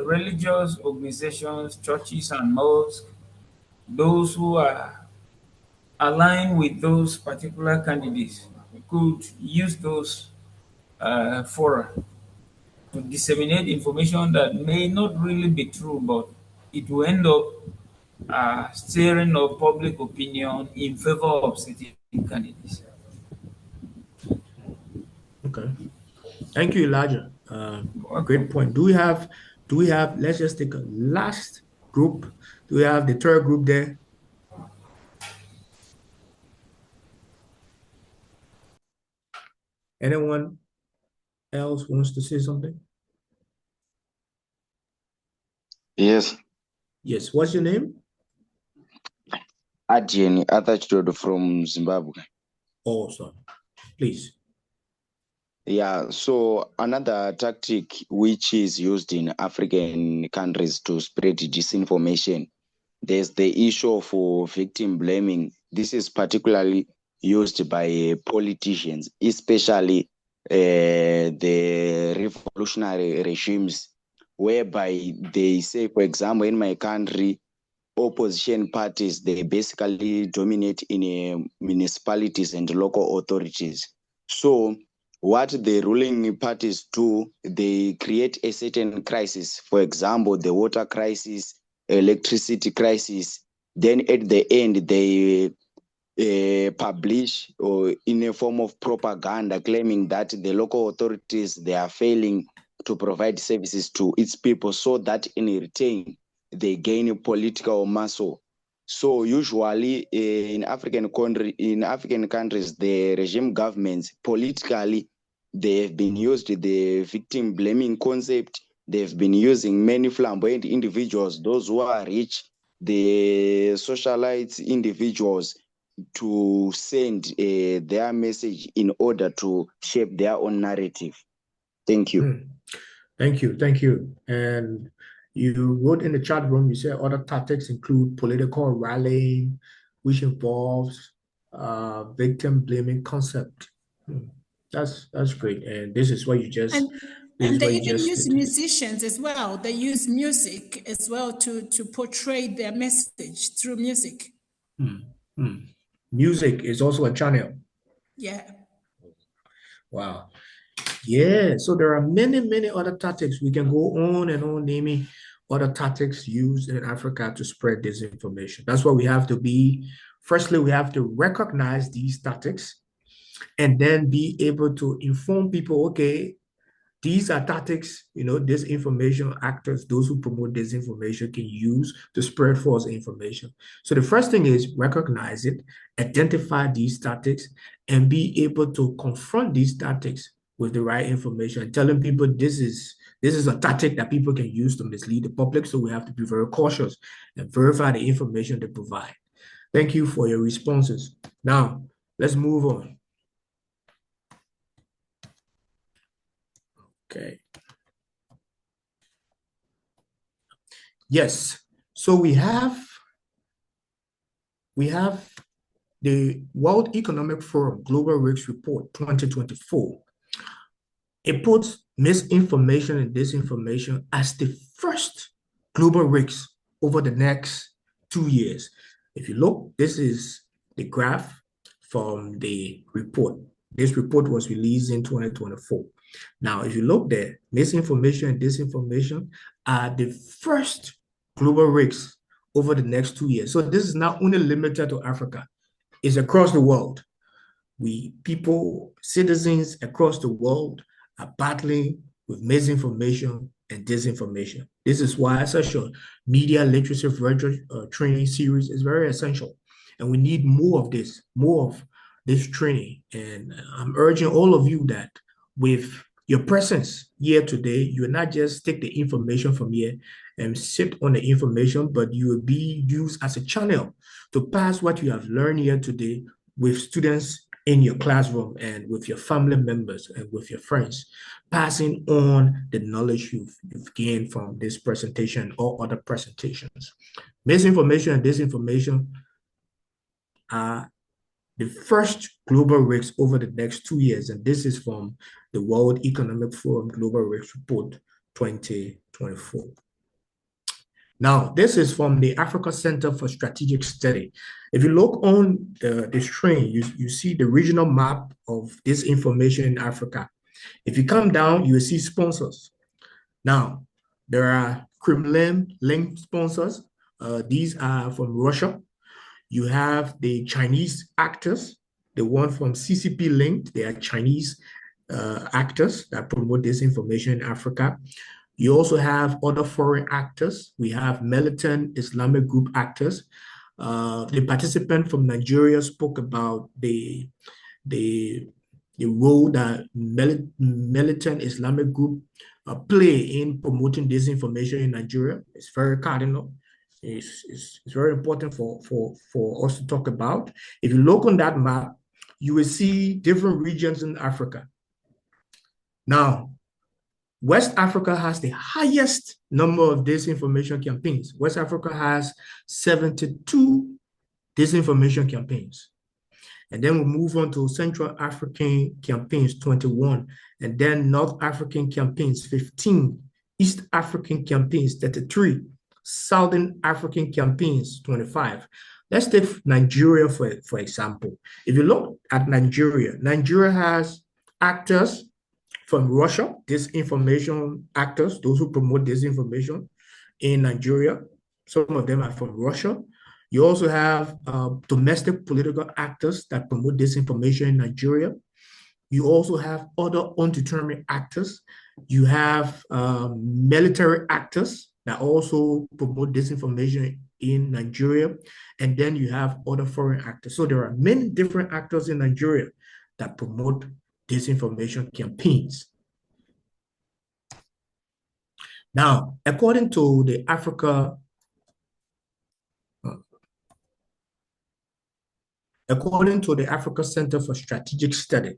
religious organizations, churches and mosques, those who are aligned with those particular candidates could use those fora to disseminate information that may not really be true, but it will end up stirring up public opinion in favor of certain candidates. Okay. Thank you, Elijah. Great point. Do we have, let's just take a last group. Do we have the third group there? Anyone else wants to say something? Yes. Yes. What's your name? Adrian Atachdodo from Zimbabwe. Awesome. Please. Yeah, so another tactic which is used in African countries to spread disinformation, there's the issue of victim blaming. This is particularly used by politicians, especially the revolutionary regimes, whereby they say, for example, in my country, opposition parties, they basically dominate in municipalities and local authorities. So what the ruling parties do, they create a certain crisis, for example, the water crisis, electricity crisis. Then at the end, they publish or in a form of propaganda claiming that the local authorities, they are failing to provide services to its people, so that in return they gain political muscle. So usually in African countries, the regime governments politically, they have been used the victim blaming concept. They've been using many flamboyant individuals, those who are rich, the socialite individuals, to send their message in order to shape their own narrative. Thank you. Thank you. And you wrote in the chat room, you said other tactics include political rallying, which involves victim blaming concept. That's great. And this is what you just and they even use musicians as well. They use music as well to portray their message through music. Music is also a channel. Yeah. Wow. Yeah, so there are many other tactics. We can go on and on naming other tactics used in Africa to spread disinformation. That's what we have to be. Firstly, we have to recognize these tactics and then be able to inform people, okay, these are tactics, disinformation actors, those who promote disinformation can use to spread false information. So the first thing is recognize it, identify these tactics, and be able to confront these tactics with the right information, telling people this is a tactic that people can use to mislead the public. So we have to be very cautious and verify the information they provide. Thank you for your responses. Now, let's move on. Okay. Yes. So we have the World Economic Forum Global Risks Report 2024. It puts misinformation and disinformation as the first global risk over the next 2 years. If you look, this is the graph from the report. This report was released in 2024. Now, if you look there, misinformation and disinformation are the first global risks over the next 2 years. So this is not only limited to Africa, it's across the world. Citizens across the world are battling with misinformation and disinformation. This is why such a media literacy training series is very essential. And we need more of this this training. And I'm urging all of you that with your presence here today, you will not just take the information from here and sit on the information, but you will be used as a channel to pass what you have learned here today with students in your classroom and with your family members and with your friends, passing on the knowledge you've gained from this presentation or other presentations. Misinformation and disinformation are the first global risks over the next 2 years, and this is from the World Economic Forum Global Risks Report 2024. Now, this is from the Africa Center for Strategic Study. If you look on the screen, you see the regional map of this information in Africa. If you come down, you will see sponsors. Now, there are Kremlin-linked sponsors. These are from Russia. You have the Chinese actors, the one from CCP linked. They are Chinese actors that promote this information in Africa. You also have other foreign actors. We have militant Islamic group actors. The participant from Nigeria spoke about the role that militant Islamic group play in promoting disinformation in Nigeria. It's very cardinal. It's very important for us to talk about. If you look on that map, you will see different regions in Africa. Now, West Africa has the highest number of disinformation campaigns. West Africa has 72 disinformation campaigns. And then we move on to Central African campaigns, 21, and then North African campaigns, 15, East African campaigns, 33, Southern African campaigns, 25. Let's take Nigeria, for example. If you look at Nigeria, Nigeria has actors from Russia, disinformation actors, those who promote disinformation in Nigeria. Some of them are from Russia. You also have domestic political actors that promote disinformation in Nigeria. You also have other undetermined actors. You have military actors that also promote disinformation in Nigeria. And then you have other foreign actors. So there are many different actors in Nigeria that promote disinformation campaigns. Now, according to the Africa Center for Strategic Study,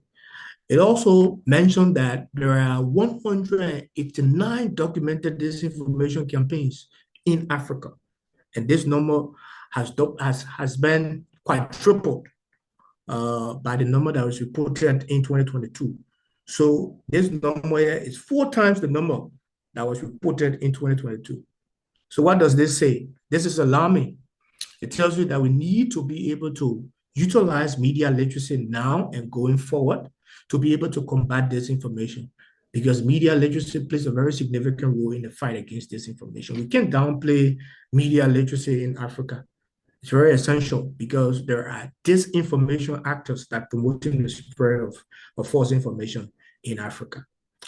it also mentioned that there are 189 documented disinformation campaigns in Africa. And this number has been quadrupled by the number that was reported in 2022. So this number here is 4 times the number that was reported in 2022. So what does this say? This is alarming. It tells you that we need to be able to utilize media literacy now and going forward to be able to combat disinformation, because media literacy plays a very significant role in the fight against disinformation. We can't downplay media literacy in Africa. It's very essential because there are disinformation actors that promoting the spread of false information in Africa.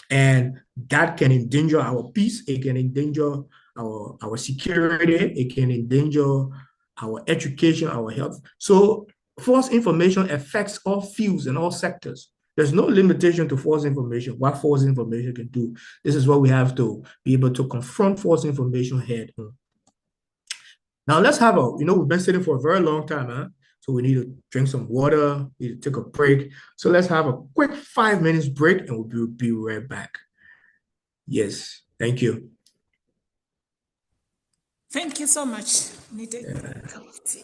And that can endanger our peace, it can endanger our security, it can endanger our education, our health. So false information affects all fields and all sectors. There's no limitation to false information, what false information can do. This is what we have to be able to confront false information head on. Now let's have we've been sitting for a very long time, huh? So we need to drink some water, need to take a break. So let's have a quick 5 minutes break and we'll be right back. Yes, thank you. Thank you so much. Needed a cup of tea.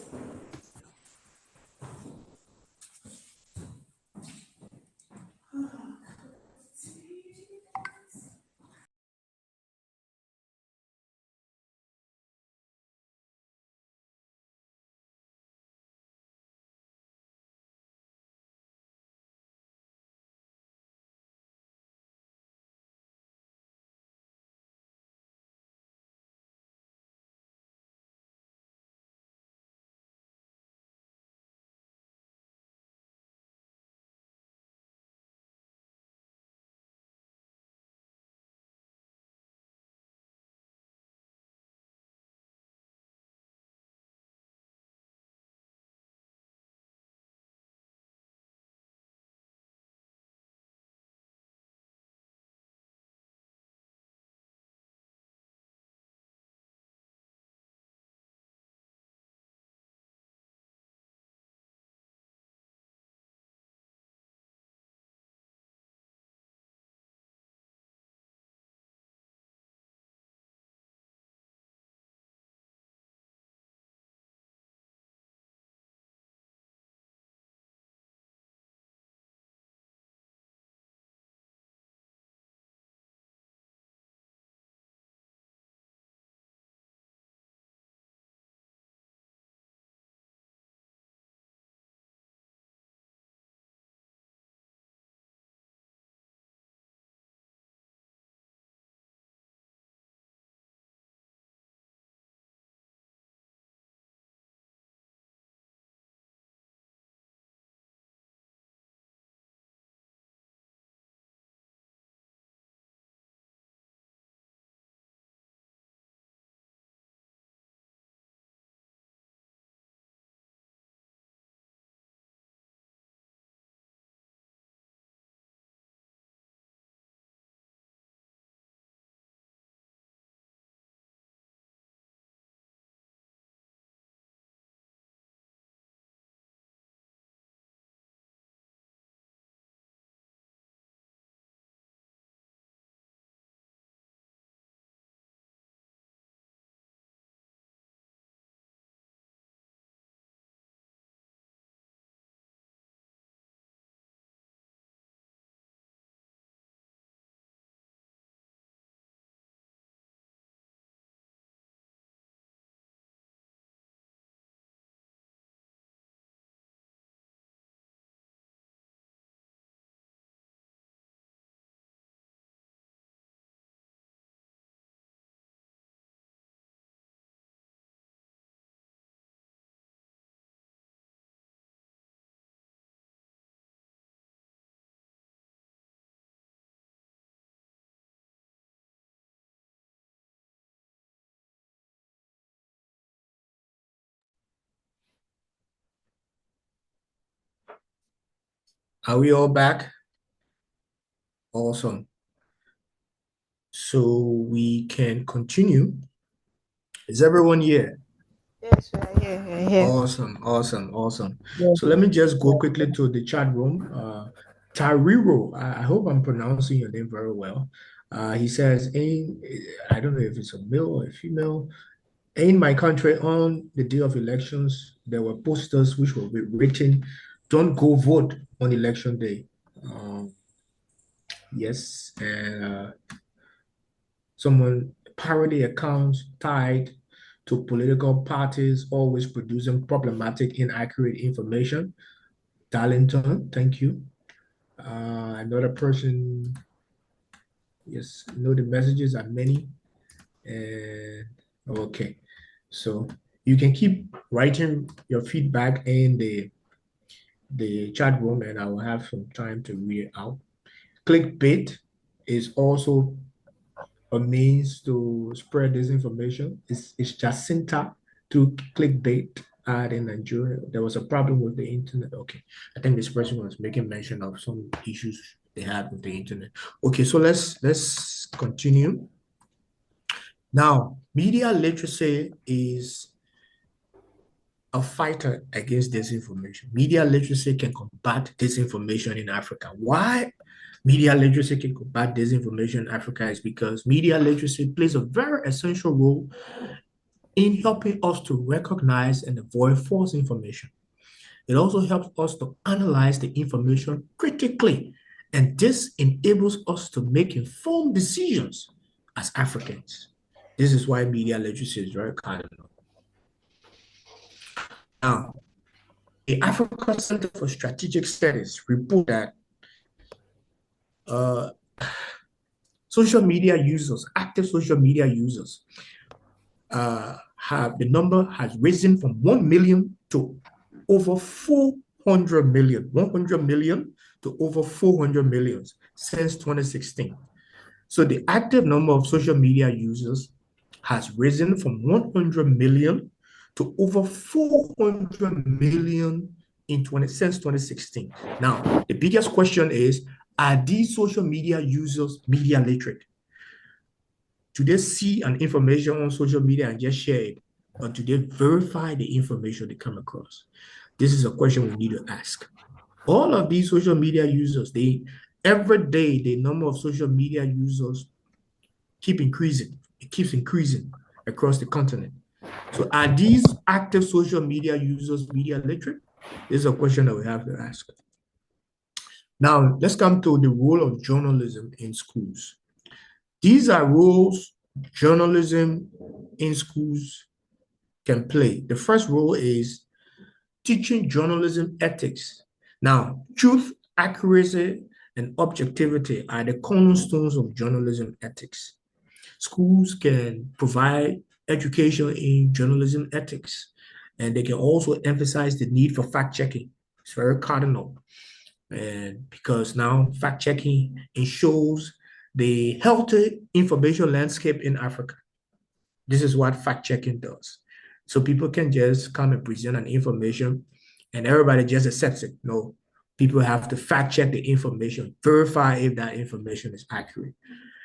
Are we all back? Awesome. So we can continue. Is everyone here? Yes, we are here. We are here. Awesome, awesome, awesome. Yes. So let me just go quickly to the chat room. Tariro, I hope I'm pronouncing your name very well. He says, I don't know if it's a male or a female. In my country, on the day of elections, there were posters which were written, "Don't go vote on election day." Yes, and someone parody accounts tied to political parties always producing problematic, inaccurate information. Darlington, thank you. Another person, yes, the messages are many. And okay, so you can keep writing your feedback in the chat room, and I will have some time to read it out. Clickbait is also a means to spread disinformation. It's Jacinta through clickbait ad in Nigeria. There was a problem with the internet. Okay, I think this person was making mention of some issues they had with the internet. Okay, so let's continue. Now, media literacy is a fighter against disinformation. Media literacy can combat disinformation in Africa. Why media literacy can combat disinformation in Africa is because media literacy plays a very essential role in helping us to recognize and avoid false information. It also helps us to analyze the information critically, and this enables us to make informed decisions as Africans. This is why media literacy is very cardinal. Now, the Africa Center for Strategic Studies report that social media users, active social media users, the number has risen from 1 million to over 400 million, 100 million to over 400 million since 2016. So the active number of social media users has risen from 100 million to over 400 million since 2016. Now, the biggest question is, are these social media users media literate? Do they see an information on social media and just share it? Or do they verify the information they come across? This is a question we need to ask. All of these social media users, every day, the number of social media users keep increasing. It keeps increasing across the continent. So are these active social media users media literate? This is a question that we have to ask. Now, let's come to the role of journalism in schools. These are roles journalism in schools can play. The first role is teaching journalism ethics. Now, truth, accuracy, and objectivity are the cornerstones of journalism ethics. Schools can provide education in journalism ethics, and they can also emphasize the need for fact-checking. It's very cardinal. And because now fact-checking ensures the healthy information landscape in Africa. This is what fact-checking does. So people can just come and present an information and everybody just accepts it. No, people have to fact-check the information, verify if that information is accurate,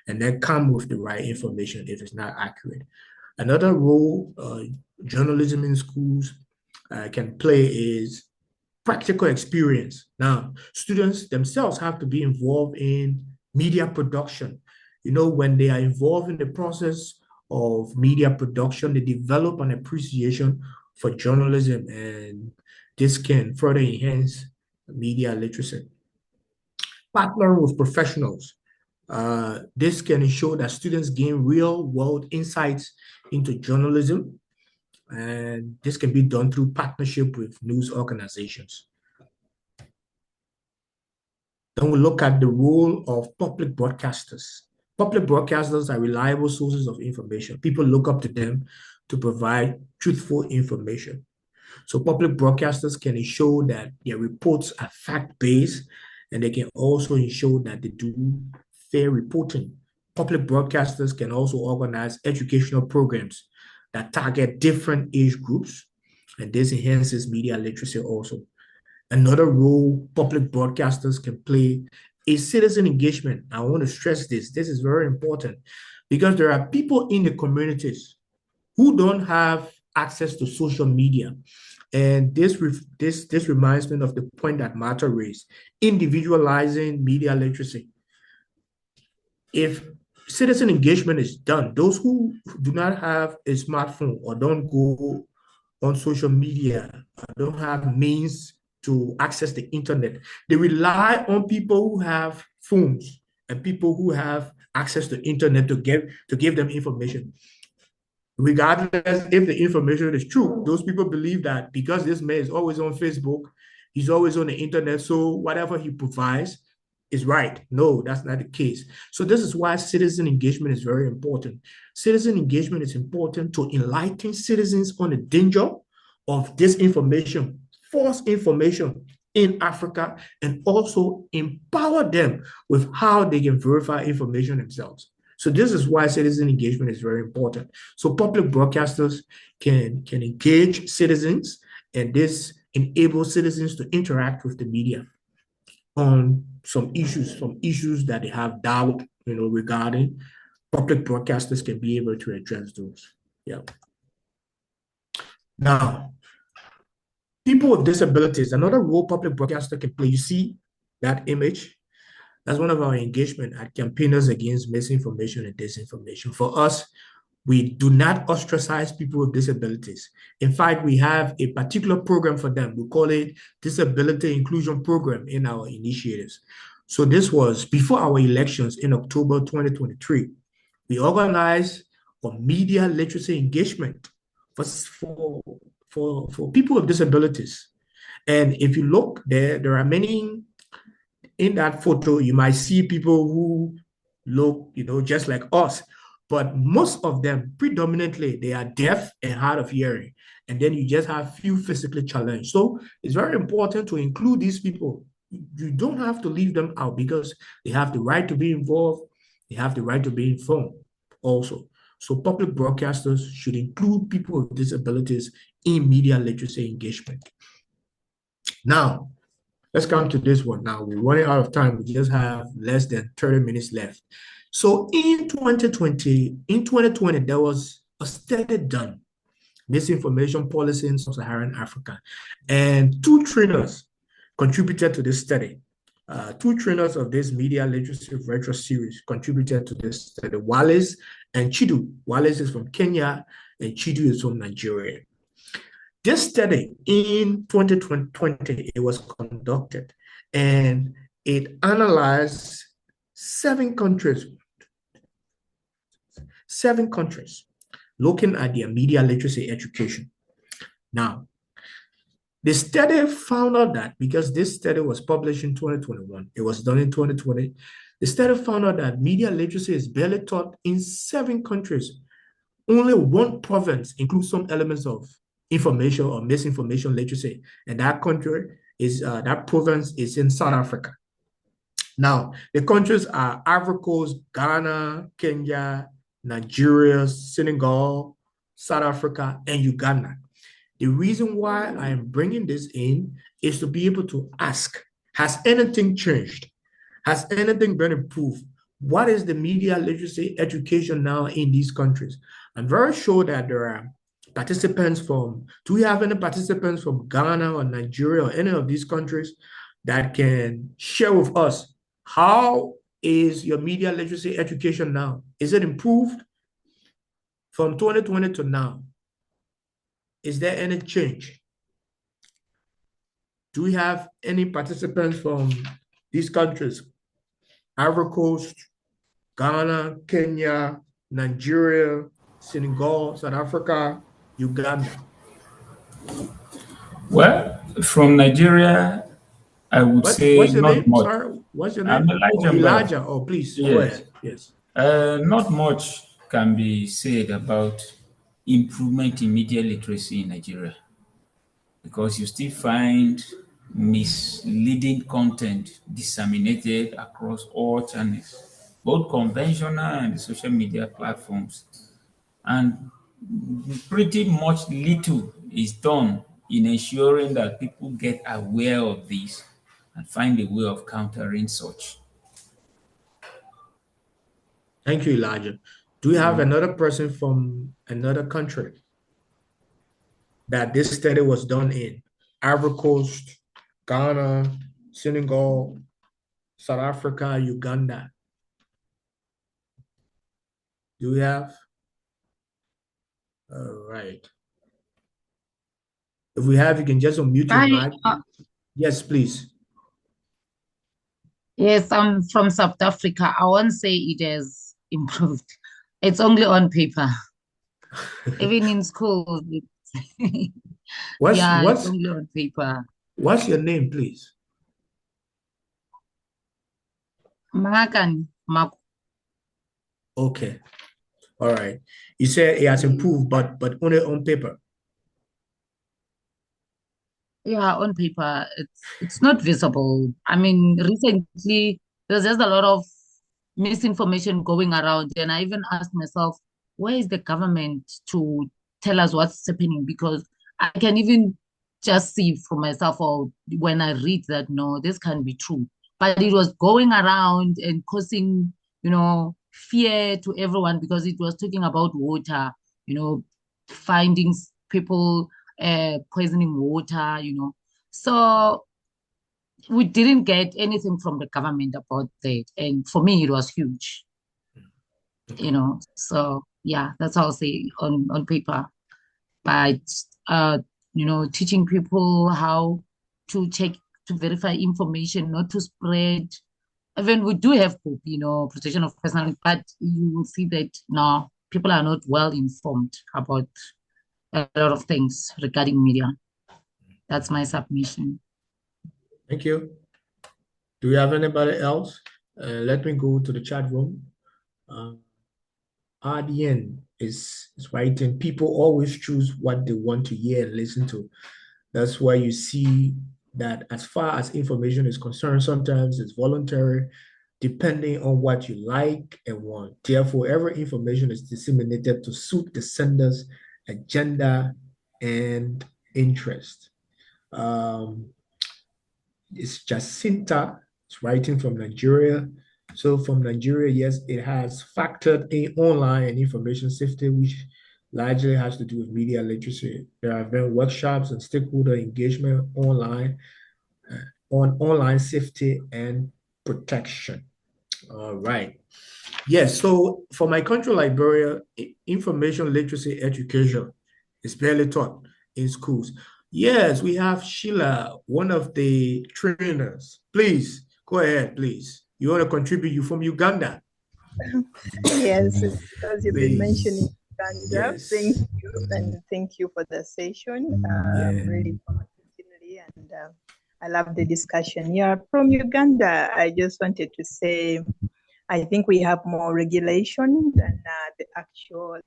and then come with the right information if it's not accurate. Another role journalism in schools can play is practical experience. Now, students themselves have to be involved in media production. When they are involved in the process of media production, they develop an appreciation for journalism, and this can further enhance media literacy. Partnering with professionals. This can ensure that students gain real-world insights into journalism, and this can be done through partnership with news organizations. Then we look at the role of public broadcasters. Public broadcasters are reliable sources of information. People look up to them to provide truthful information. So public broadcasters can ensure that their reports are fact-based, and they can also ensure that they do fair reporting. Public broadcasters can also organize educational programs that target different age groups, and this enhances media literacy also. Another role public broadcasters can play is citizen engagement. I want to stress this. This is very important because there are people in the communities who don't have access to social media. And this reminds me of the point that Martha raised, individualizing media literacy. If citizen engagement is done, those who do not have a smartphone or don't go on social media, don't have means to access the internet, they rely on people who have phones and people who have access to internet to give them information. Regardless if the information is true, those people believe that because this man is always on Facebook, he's always on the internet, so whatever he provides is right. No, that's not the case. So this is why citizen engagement is very important. Citizen engagement is important to enlighten citizens on the danger of disinformation, false information in Africa, and also empower them with how they can verify information themselves. So this is why citizen engagement is very important. So public broadcasters can engage citizens, and this enables citizens to interact with the media on some issues that they have doubt, regarding. Public broadcasters can be able to address those. Yeah. Now, people with disabilities, another role public broadcaster can play. You see that image? That's one of our engagement at Campaigners Against Misinformation and Disinformation. For us, we do not ostracize people with disabilities. In fact, we have a particular program for them. We call it Disability Inclusion Program in our initiatives. So this was before our elections in October 2023. We organized a media literacy engagement for people with disabilities. And if you look there are many. In that photo, you might see people who look, just like us, but most of them, predominantly, they are deaf and hard of hearing. And then you just have few physically challenged. So it's very important to include these people. You don't have to leave them out because they have the right to be involved. They have the right to be informed also. So public broadcasters should include people with disabilities in media literacy engagement. Now, let's come to this one now. We're running out of time. We just have less than 30 minutes left. So in 2020, there was a study done, misinformation policy in sub-Saharan Africa. And two trainers contributed to this study. Two trainers of this media literacy retro series contributed to this study, Wallace and Chidu. Wallace is from Kenya and Chidu is from Nigeria. This study in 2020, it was conducted and it analyzed seven countries looking at their media literacy education. Now, the study found out that because this study was published in 2021, it was done in 2020, the study found out that media literacy is barely taught in 7 countries. Only one province includes some elements of information or misinformation literacy, and that country is that province is in South Africa. Now, the countries are Ivory Coast, Ghana, Kenya, Nigeria, Senegal, South Africa, and Uganda. The reason why I am bringing this in is to be able to ask, has anything changed? Has anything been improved? What is the media literacy education now in these countries? I'm very sure that there are participants do we have any participants from Ghana or Nigeria or any of these countries that can share with us, how is your media literacy education now? Is it improved from 2020 to now? Is there any change? Do we have any participants from these countries? Ivory Coast, Ghana, Kenya, Nigeria, Senegal, South Africa, Uganda. Well, from Nigeria, I would say what's your not name? much. Sorry, what's your I'm name? Elijah. Oh, please, yes. Go ahead. Yes. Not much can be said about improvement in media literacy in Nigeria, because you still find misleading content disseminated across all channels, both conventional and social media platforms. And pretty much little is done in ensuring that people get aware of this and find a way of countering such. Thank you, Elijah. Do we have another person from another country that this study was done in? Ivory Coast, Ghana, Senegal, South Africa, Uganda. Do we have? All right. If we have, you can just unmute your mic. Yes, please. Yes, I'm from South Africa. I won't say it has improved. It's only on paper. Even in school. It's only on paper. What's your name, please? Makan. Okay. All right. You said it has improved, but only on paper. Yeah, on paper, it's not visible. I mean, recently there's just a lot of misinformation going around, and I even asked myself, where is the government to tell us what's happening? Because I can even just see for myself, or when I read that, no, this can't be true. But it was going around and causing, fear to everyone because it was talking about water, finding people poisoning water, So we didn't get anything from the government about that. And for me, it was huge, So yeah, that's how I'll say on paper. But, teaching people how to check, to verify information, not to spread. Even we do have protection of personal, but you will see that now people are not well informed about a lot of things regarding media. That's my submission. Thank you. Do we have anybody else? Let me go to the chat room. RDN is writing, people always choose what they want to hear and listen to. That's why you see that as far as information is concerned, sometimes it's voluntary, depending on what you like and want. Therefore, every information is disseminated to suit the sender's agenda and interest. It's Jacinta, it's writing from Nigeria. So from Nigeria, yes, it has factored in online and information safety, which largely has to do with media literacy. There have been workshops and stakeholder engagement online on online safety and protection. All right. Yes, so for my country, Liberia, information literacy education is barely taught in schools. Yes, we have Sheila, one of the trainers. Please, go ahead, please. You want to contribute? You from Uganda? Yes, because you've been mentioning Uganda. Yes. Thank you, and thank you for the session. Really positively, and I love the discussion. Yeah, from Uganda, I just wanted to say, I think we have more regulation than the actual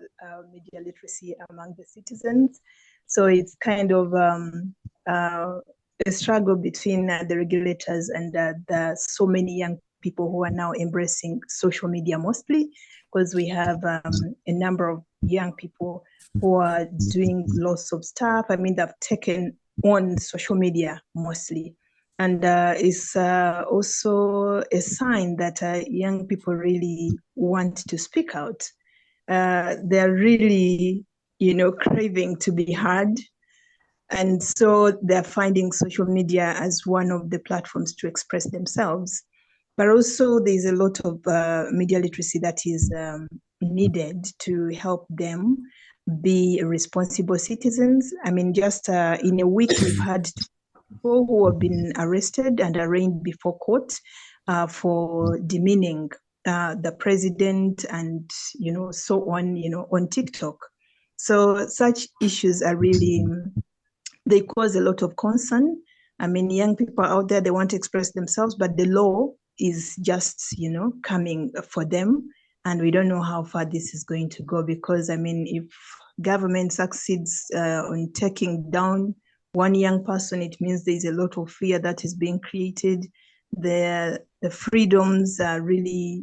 media literacy among the citizens. So it's kind of a struggle between the regulators and the so many young people who are now embracing social media mostly, because we have a number of young people who are doing lots of stuff. I mean, they've taken on social media mostly. And it's also a sign that young people really want to speak out. They're really, craving to be heard. And so they're finding social media as one of the platforms to express themselves. But also there's a lot of media literacy that is needed to help them be responsible citizens. I mean, just in a week, we've had people who have been arrested and arraigned before court for demeaning the president and, so on TikTok. So such issues are really, they cause a lot of concern. I mean, young people out there, they want to express themselves, but the law is just, coming for them. And we don't know how far this is going to go because, I mean, if government succeeds on taking down one young person, it means there's a lot of fear that is being created. The freedoms are really,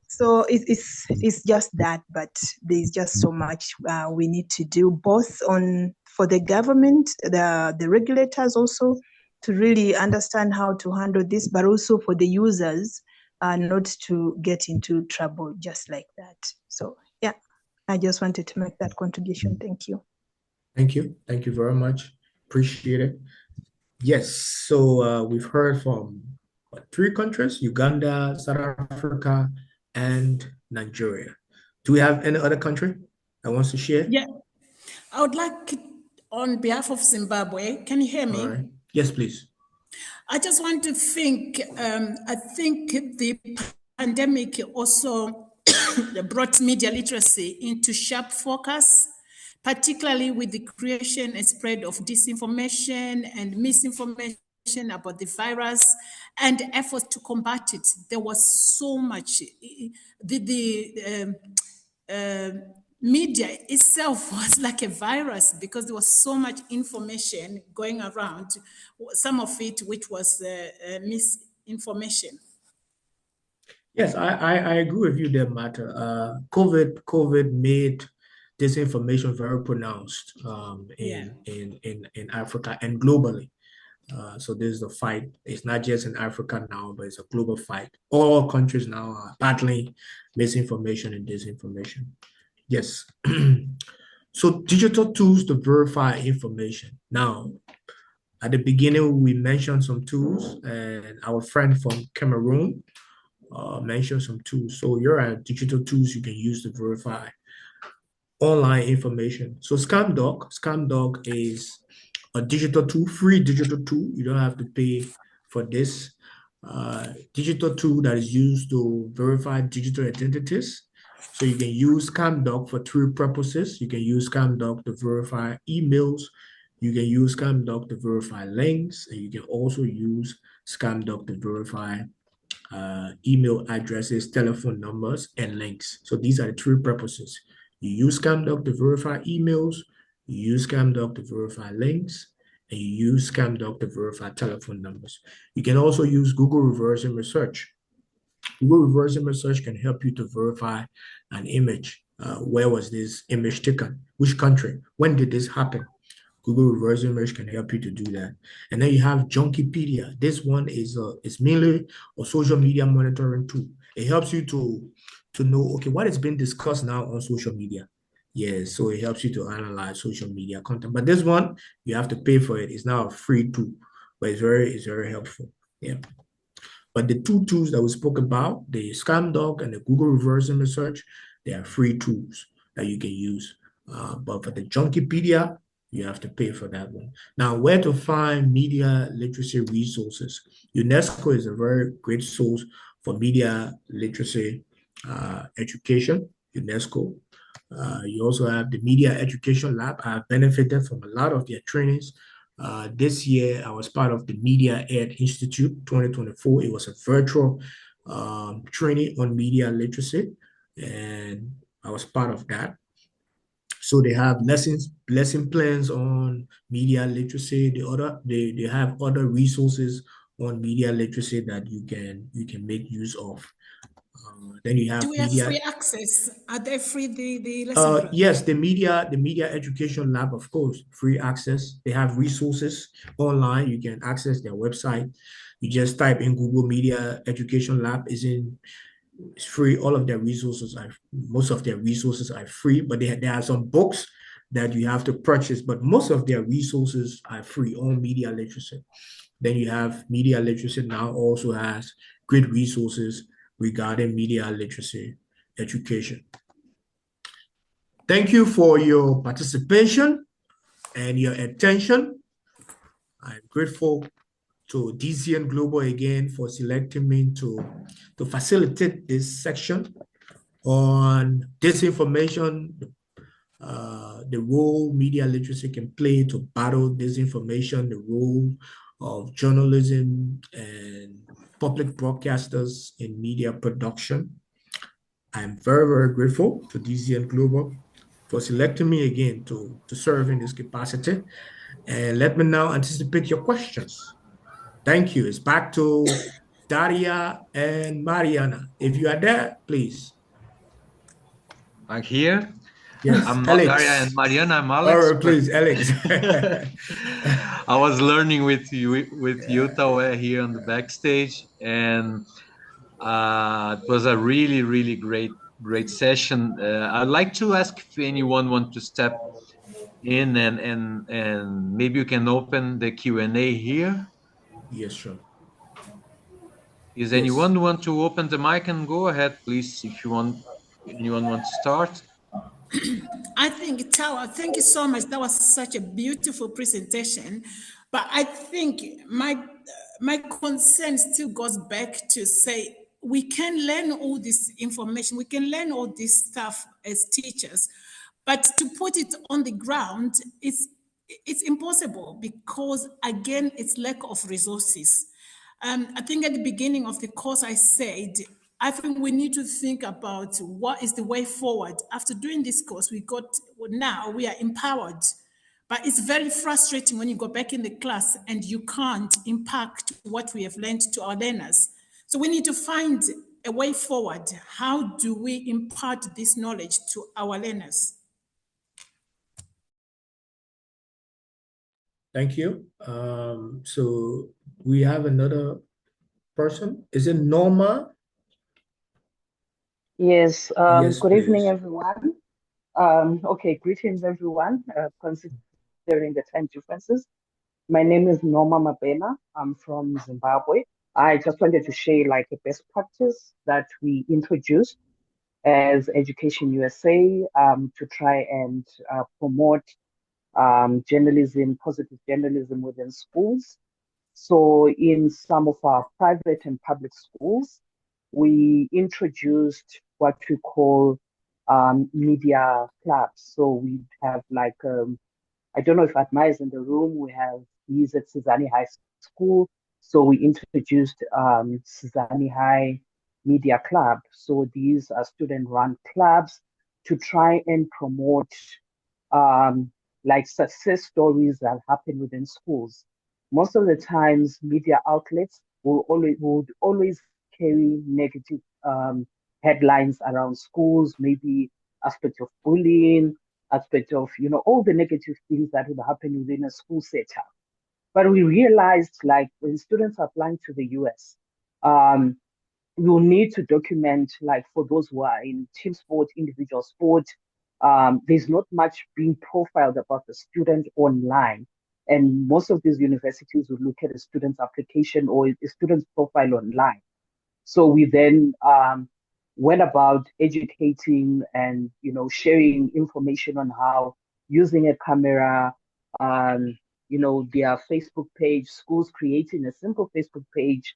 so it's just that, but there's just so much we need to do, both on for the government, the regulators also, to really understand how to handle this, but also for the users not to get into trouble just like that. So yeah, I just wanted to make that contribution. Thank you. Thank you. Thank you very much. Appreciate it. Yes, so we've heard from 3 countries, Uganda, South Africa, and Nigeria. Do we have any other country that wants to share? Yeah, I would like, on behalf of Zimbabwe, can you hear me? All right. Yes, please. I just want to think, I think the pandemic also brought media literacy into sharp focus, particularly with the creation and spread of disinformation and misinformation about the virus and efforts to combat it. There was so much. Media itself was like a virus because there was so much information going around, some of it which was misinformation. Yes, I agree with you there, Martha. COVID made disinformation very pronounced in Africa and globally. So this is a fight. It's not just in Africa now, but it's a global fight. All countries now are battling misinformation and disinformation. Yes. So digital tools to verify information. Now, at the beginning, we mentioned some tools, and our friend from Cameroon mentioned some tools. So here are digital tools you can use to verify online information. So ScamDoc is a digital tool, free digital tool. You don't have to pay for this digital tool that is used to verify digital identities. So you can use CAMDOC for 3 purposes. You can use CAMDOC to verify emails. You can use CAMDOC to verify links. And you can also use CAMDOC to verify email addresses, telephone numbers, and links. So these are the 3 purposes. You use CAMDOC to verify emails. You use CAMDOC to verify links. And you use CAMDOC to verify telephone numbers. You can also use Google reverse image search. Google reverse image search can help you to verify an image. Where was this image taken? Which country? When did this happen? Google reverse image can help you to do that. And then you have Junkipedia. This one is mainly a social media monitoring tool. It helps you to know, okay, what is being discussed now on social media. Yes, so it helps you to analyze social media content. But this one, you have to pay for it. It's now a free tool, but it's very helpful. Yeah. But the 2 tools that we spoke about, the ScamDoc and the Google reverse image search, they are free tools that you can use. But for the Junkipedia, you have to pay for that one. Now, where to find media literacy resources? UNESCO is a very great source for media literacy education, UNESCO. You also have the Media Education Lab. I have benefited from a lot of their trainings. This year, I was part of the Media Ed Institute 2024. It was a virtual training on media literacy, and I was part of that. So they have lesson plans on media literacy. They have other resources on media literacy that you can make use of. Then you have Do we have free access? Are they free the lesson plans? Yes, the media education lab, of course, free access. They have resources online. You can access their website. You just type in Google Media Education Lab. It's free. All of their resources most of their resources are free, but there are some books that you have to purchase, but most of their resources are free on media literacy. Then you have Media Literacy Now also has great resources regarding media literacy education. Thank you for your participation and your attention. I'm grateful to DCN Global again for selecting me to facilitate this section on disinformation, the role media literacy can play to battle disinformation, the role of journalism and public broadcasters in media production. I'm very grateful to DCN Global for selecting me again to serve in this capacity. And let me now anticipate your questions. Thank you. It's back to Daria and Mariana. If you are there, please. I'm here. Yes, I'm not Alex. Daria and Mariana, I'm Alex. Oh, please, Alex. I was learning with you, Taweh, here on the backstage, and it was a really, really great session. I'd like to ask if anyone wants to step in and maybe you can open the Q&A here. Yes, sure. Is anyone want to open the mic and go ahead, please, if anyone wants to start? I think, Taweh, thank you so much. That was such a beautiful presentation. But I think my concern still goes back to say we can learn all this information, we can learn all this stuff as teachers, but to put it on the ground, it's impossible because, again, it's lack of resources. I think at the beginning of the course, I said, I think we need to think about what is the way forward. After doing this course, now we are empowered. But it's very frustrating when you go back in the class and you can't impact what we have learned to our learners. So we need to find a way forward. How do we impart this knowledge to our learners? Thank you. So we have another person. Is it Norma? Yes. Yes, Good please. evening, everyone. Okay, greetings, everyone, considering the time differences. My name is Norma Mabena. I'm from Zimbabwe. I just wanted to share like a best practice that we introduced as Education USA to try and promote journalism, positive journalism within schools. So in some of our private and public schools, we introduced what we call media clubs. So we have like, I don't know if Atma is in the room, we have, he's at Sizani High School. So we introduced Sizani High Media Club. So these are student-run clubs to try and promote like success stories that happen within schools. Most of the times, media outlets would always carry negative headlines around schools, maybe aspect of bullying, aspect of, all the negative things that would happen within a school setup. But we realized, like, when students are applying to the US, we'll need to document, like, for those who are in team sport, individual sport, there's not much being profiled about the student online. And most of these universities will look at a student's application or a student's profile online. So we then went about educating and sharing information on how using a camera, their Facebook page, schools creating a simple Facebook page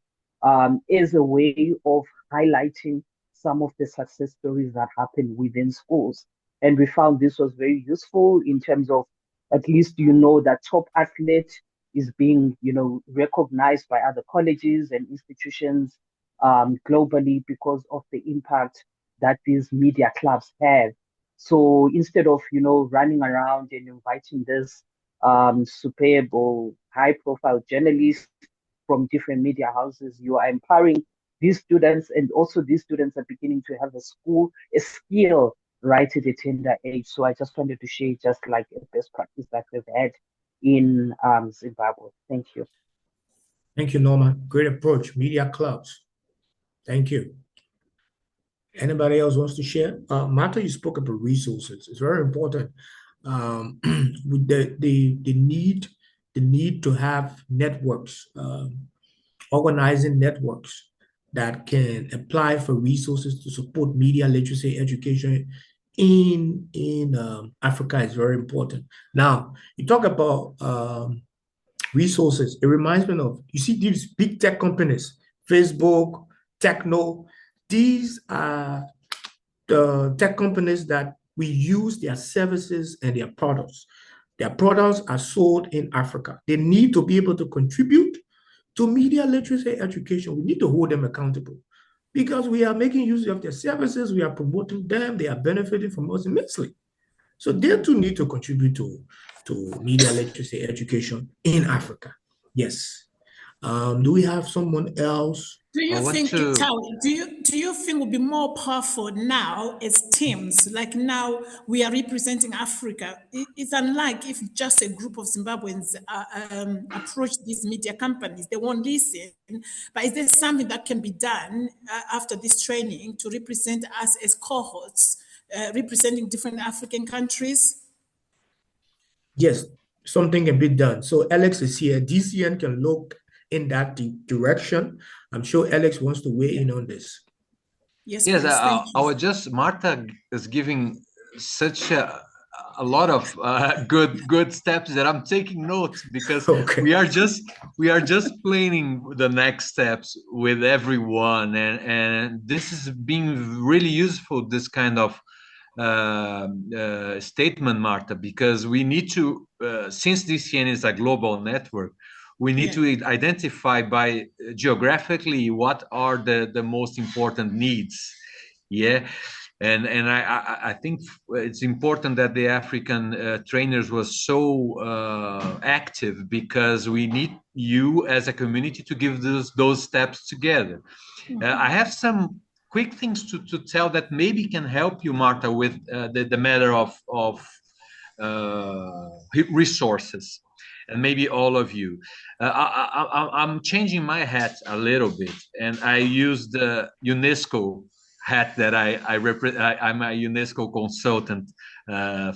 is a way of highlighting some of the success stories that happen within schools. And we found this was very useful in terms of at least that top athlete is being recognized by other colleges and institutions globally because of the impact that these media clubs have. So instead of running around and inviting this superb or high profile journalists from different media houses, you are empowering these students, and also these students are beginning to have a skill right at a tender age. So I just wanted to share just like a best practice that we've had in Zimbabwe. Thank you. Thank you, Norma. Great approach. Media clubs. Thank you. Anybody else wants to share? Martha, you spoke about resources. It's very important. With the need to have networks, organizing networks that can apply for resources to support media literacy education in Africa is very important. Now, you talk about resources. It reminds me of, you see these big tech companies, Facebook, Techno, these are the tech companies that we use their services and their products. Their products are sold in Africa. They need to be able to contribute to media literacy education. We need to hold them accountable because we are making use of their services. We are promoting them. They are benefiting from us immensely. So they too need to contribute to media literacy education in Africa. Yes. Do we have someone else? Do you think it would be more powerful now as teams? Like now we are representing Africa. It's unlike if just a group of Zimbabweans approach these media companies, they won't listen. But is there something that can be done after this training to represent us as cohorts, representing different African countries? Yes, something can be done. So Alex is here. DCN can look in that direction. I'm sure Alex wants to weigh in on this. Yes, yes, please. Thank I you. would just, Martha is giving such a lot of good steps that I'm taking notes, because we are just planning the next steps with everyone, and this is being really useful, this kind of statement, Martha, because we need to, since DCN is a global network, we need to identify by geographically what are the most important needs. And I think it's important that the African trainers was so active, because we need you as a community to give those steps together. I have some quick things to tell that maybe can help you, Martha, with the matter of resources, and maybe all of you. I'm changing my hat a little bit, and I use the UNESCO hat that I'm a UNESCO consultant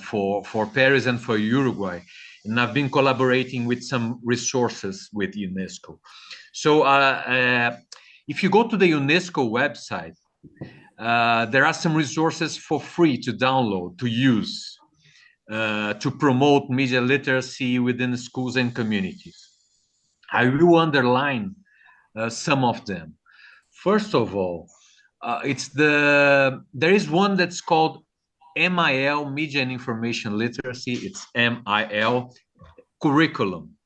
for Paris and for Uruguay, and I've been collaborating with some resources with UNESCO. So if you go to the UNESCO website, there are some resources for free to download, to use, to promote media literacy within schools and communities. I will underline some of them. First of all, there is one that's called MIL, Media and Information Literacy. It's MIL curriculum.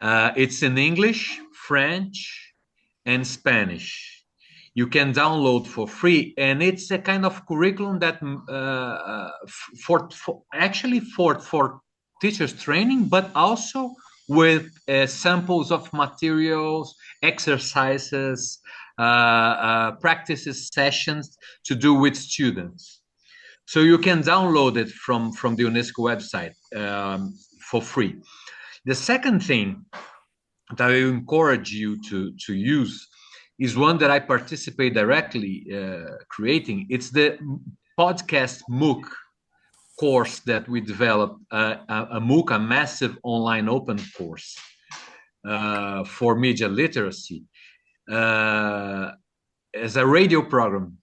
It's in English, French, and Spanish. You can download for free, and it's a kind of curriculum that for teachers training, but also with samples of materials, exercises, practices, sessions to do with students. So you can download it from the UNESCO website for free. The second thing that I encourage you to use is one that I participate directly creating. It's the podcast MOOC course that we developed, a MOOC, a massive online open course for media literacy, as a radio program,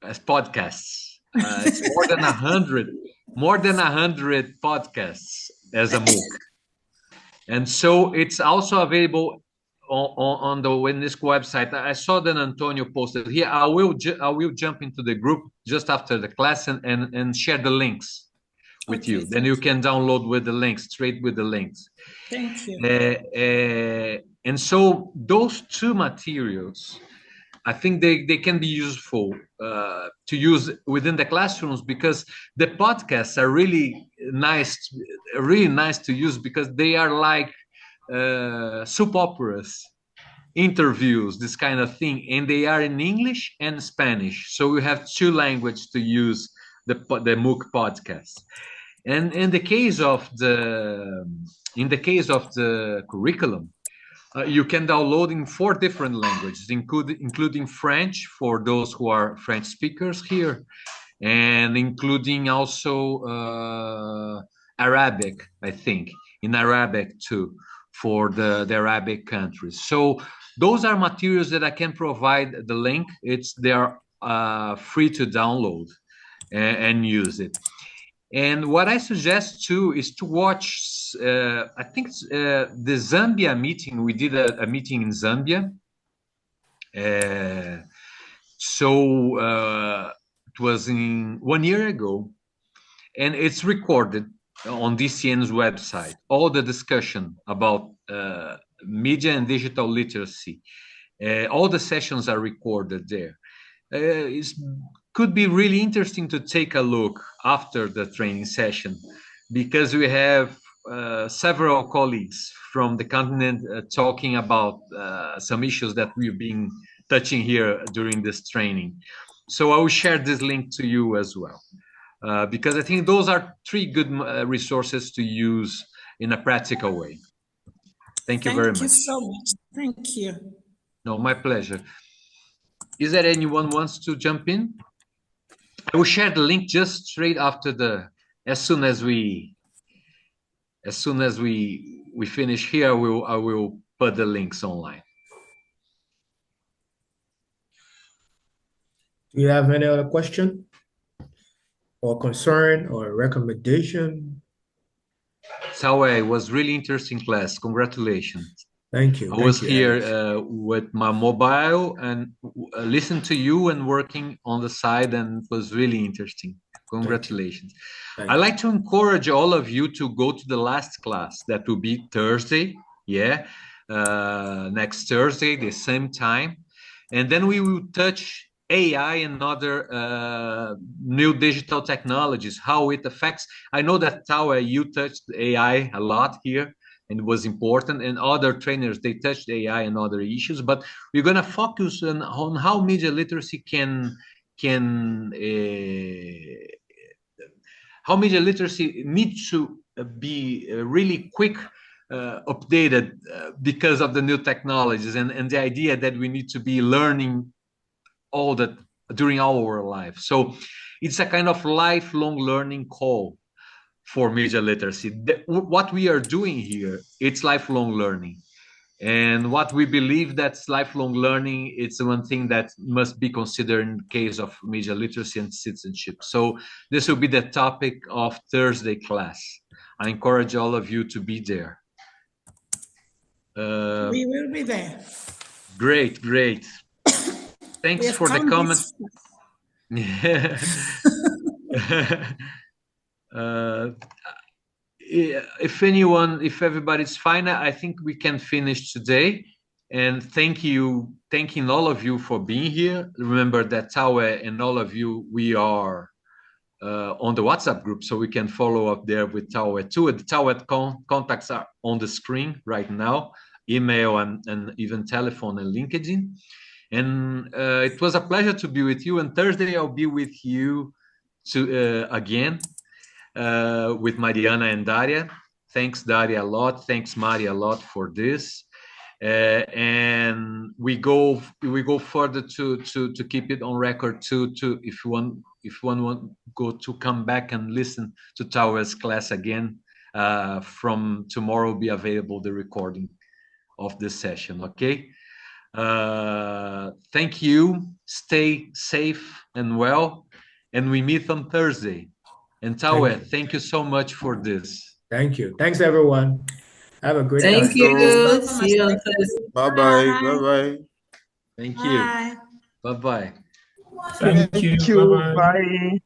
as podcasts. It's more than 100 podcasts as a MOOC. And so it's also available on the UNESCO website. I saw that Antonio posted here. I will jump into the group just after the class and share the links with you. Then you can download with the links, straight with the links. Thank you. And so those two materials, I think they can be useful to use within the classrooms, because the podcasts are really nice to use, because they are like soap operas, interviews, this kind of thing, and they are in English and Spanish. So we have two languages to use the MOOC podcast. And in the case of the curriculum, you can download in 4 different languages, including French for those who are French speakers here, and including also Arabic, I think, in Arabic too, for the Arabic countries. So those are materials that I can provide the link. They are free to download and use it. And what I suggest too is to watch, I think the Zambia meeting. We did a meeting in Zambia. So it was 1 year ago, and it's recorded on DCN's website. All the discussion about media and digital literacy, all the sessions are recorded there. It could be really interesting to take a look after the training session, because we have several colleagues from the continent talking about some issues that we've been touching here during this training. So I will share this link to you as well, because I think those are 3 good resources to use in a practical way. Thank you very much. Thank you so much. Thank you. No, my pleasure. Is there anyone wants to jump in? I will share the link just straight after as soon as we finish here. I will put the links online. Do you have any other question or concern or recommendation? Taweh, it was really interesting class. Congratulations. Thank you. I was here with my mobile and listened to you and working on the side, and it was really interesting. Congratulations. I'd like to encourage all of you to go to the last class. That will be Thursday, next Thursday, the same time. And then we will touch AI and other new digital technologies, how it affects. I know that Taweh, you touched AI a lot here, and it was important, and other trainers, they touched AI and other issues, but we're going to focus on how media literacy how media literacy needs to be really quick updated because of the new technologies, and the idea that we need to be learning all that during our life. So it's a kind of lifelong learning call for media literacy. What we are doing here, it's lifelong learning. And what we believe that's lifelong learning, it's one thing that must be considered in the case of media literacy and citizenship. So this will be the topic of Thursday class. I encourage all of you to be there. We will be there. Great, great. Thanks for the comments. If everybody's fine, I think we can finish today. And thanking all of you for being here. Remember that Taweh and all of you, we are on the WhatsApp group, so we can follow up there with Taweh too. The Taweh contacts are on the screen right now, email and even telephone and LinkedIn. And it was a pleasure to be with you. And Thursday I'll be with you again with Mariana and Daria. Thanks, Daria, a lot. Thanks, Mari, a lot for this. And we go further to keep it on record to if one want go to come back and listen to Taweh's class again. From tomorrow will be available the recording of this session. Okay. Thank you. Stay safe and well, and we meet on Thursday. And Taweh, thank you so much for this. Thank you. Thanks, everyone. Have a great time. Thank you. See you on Thursday. Bye-bye. Bye-bye. Thank you. Bye-bye. Thank you. Bye.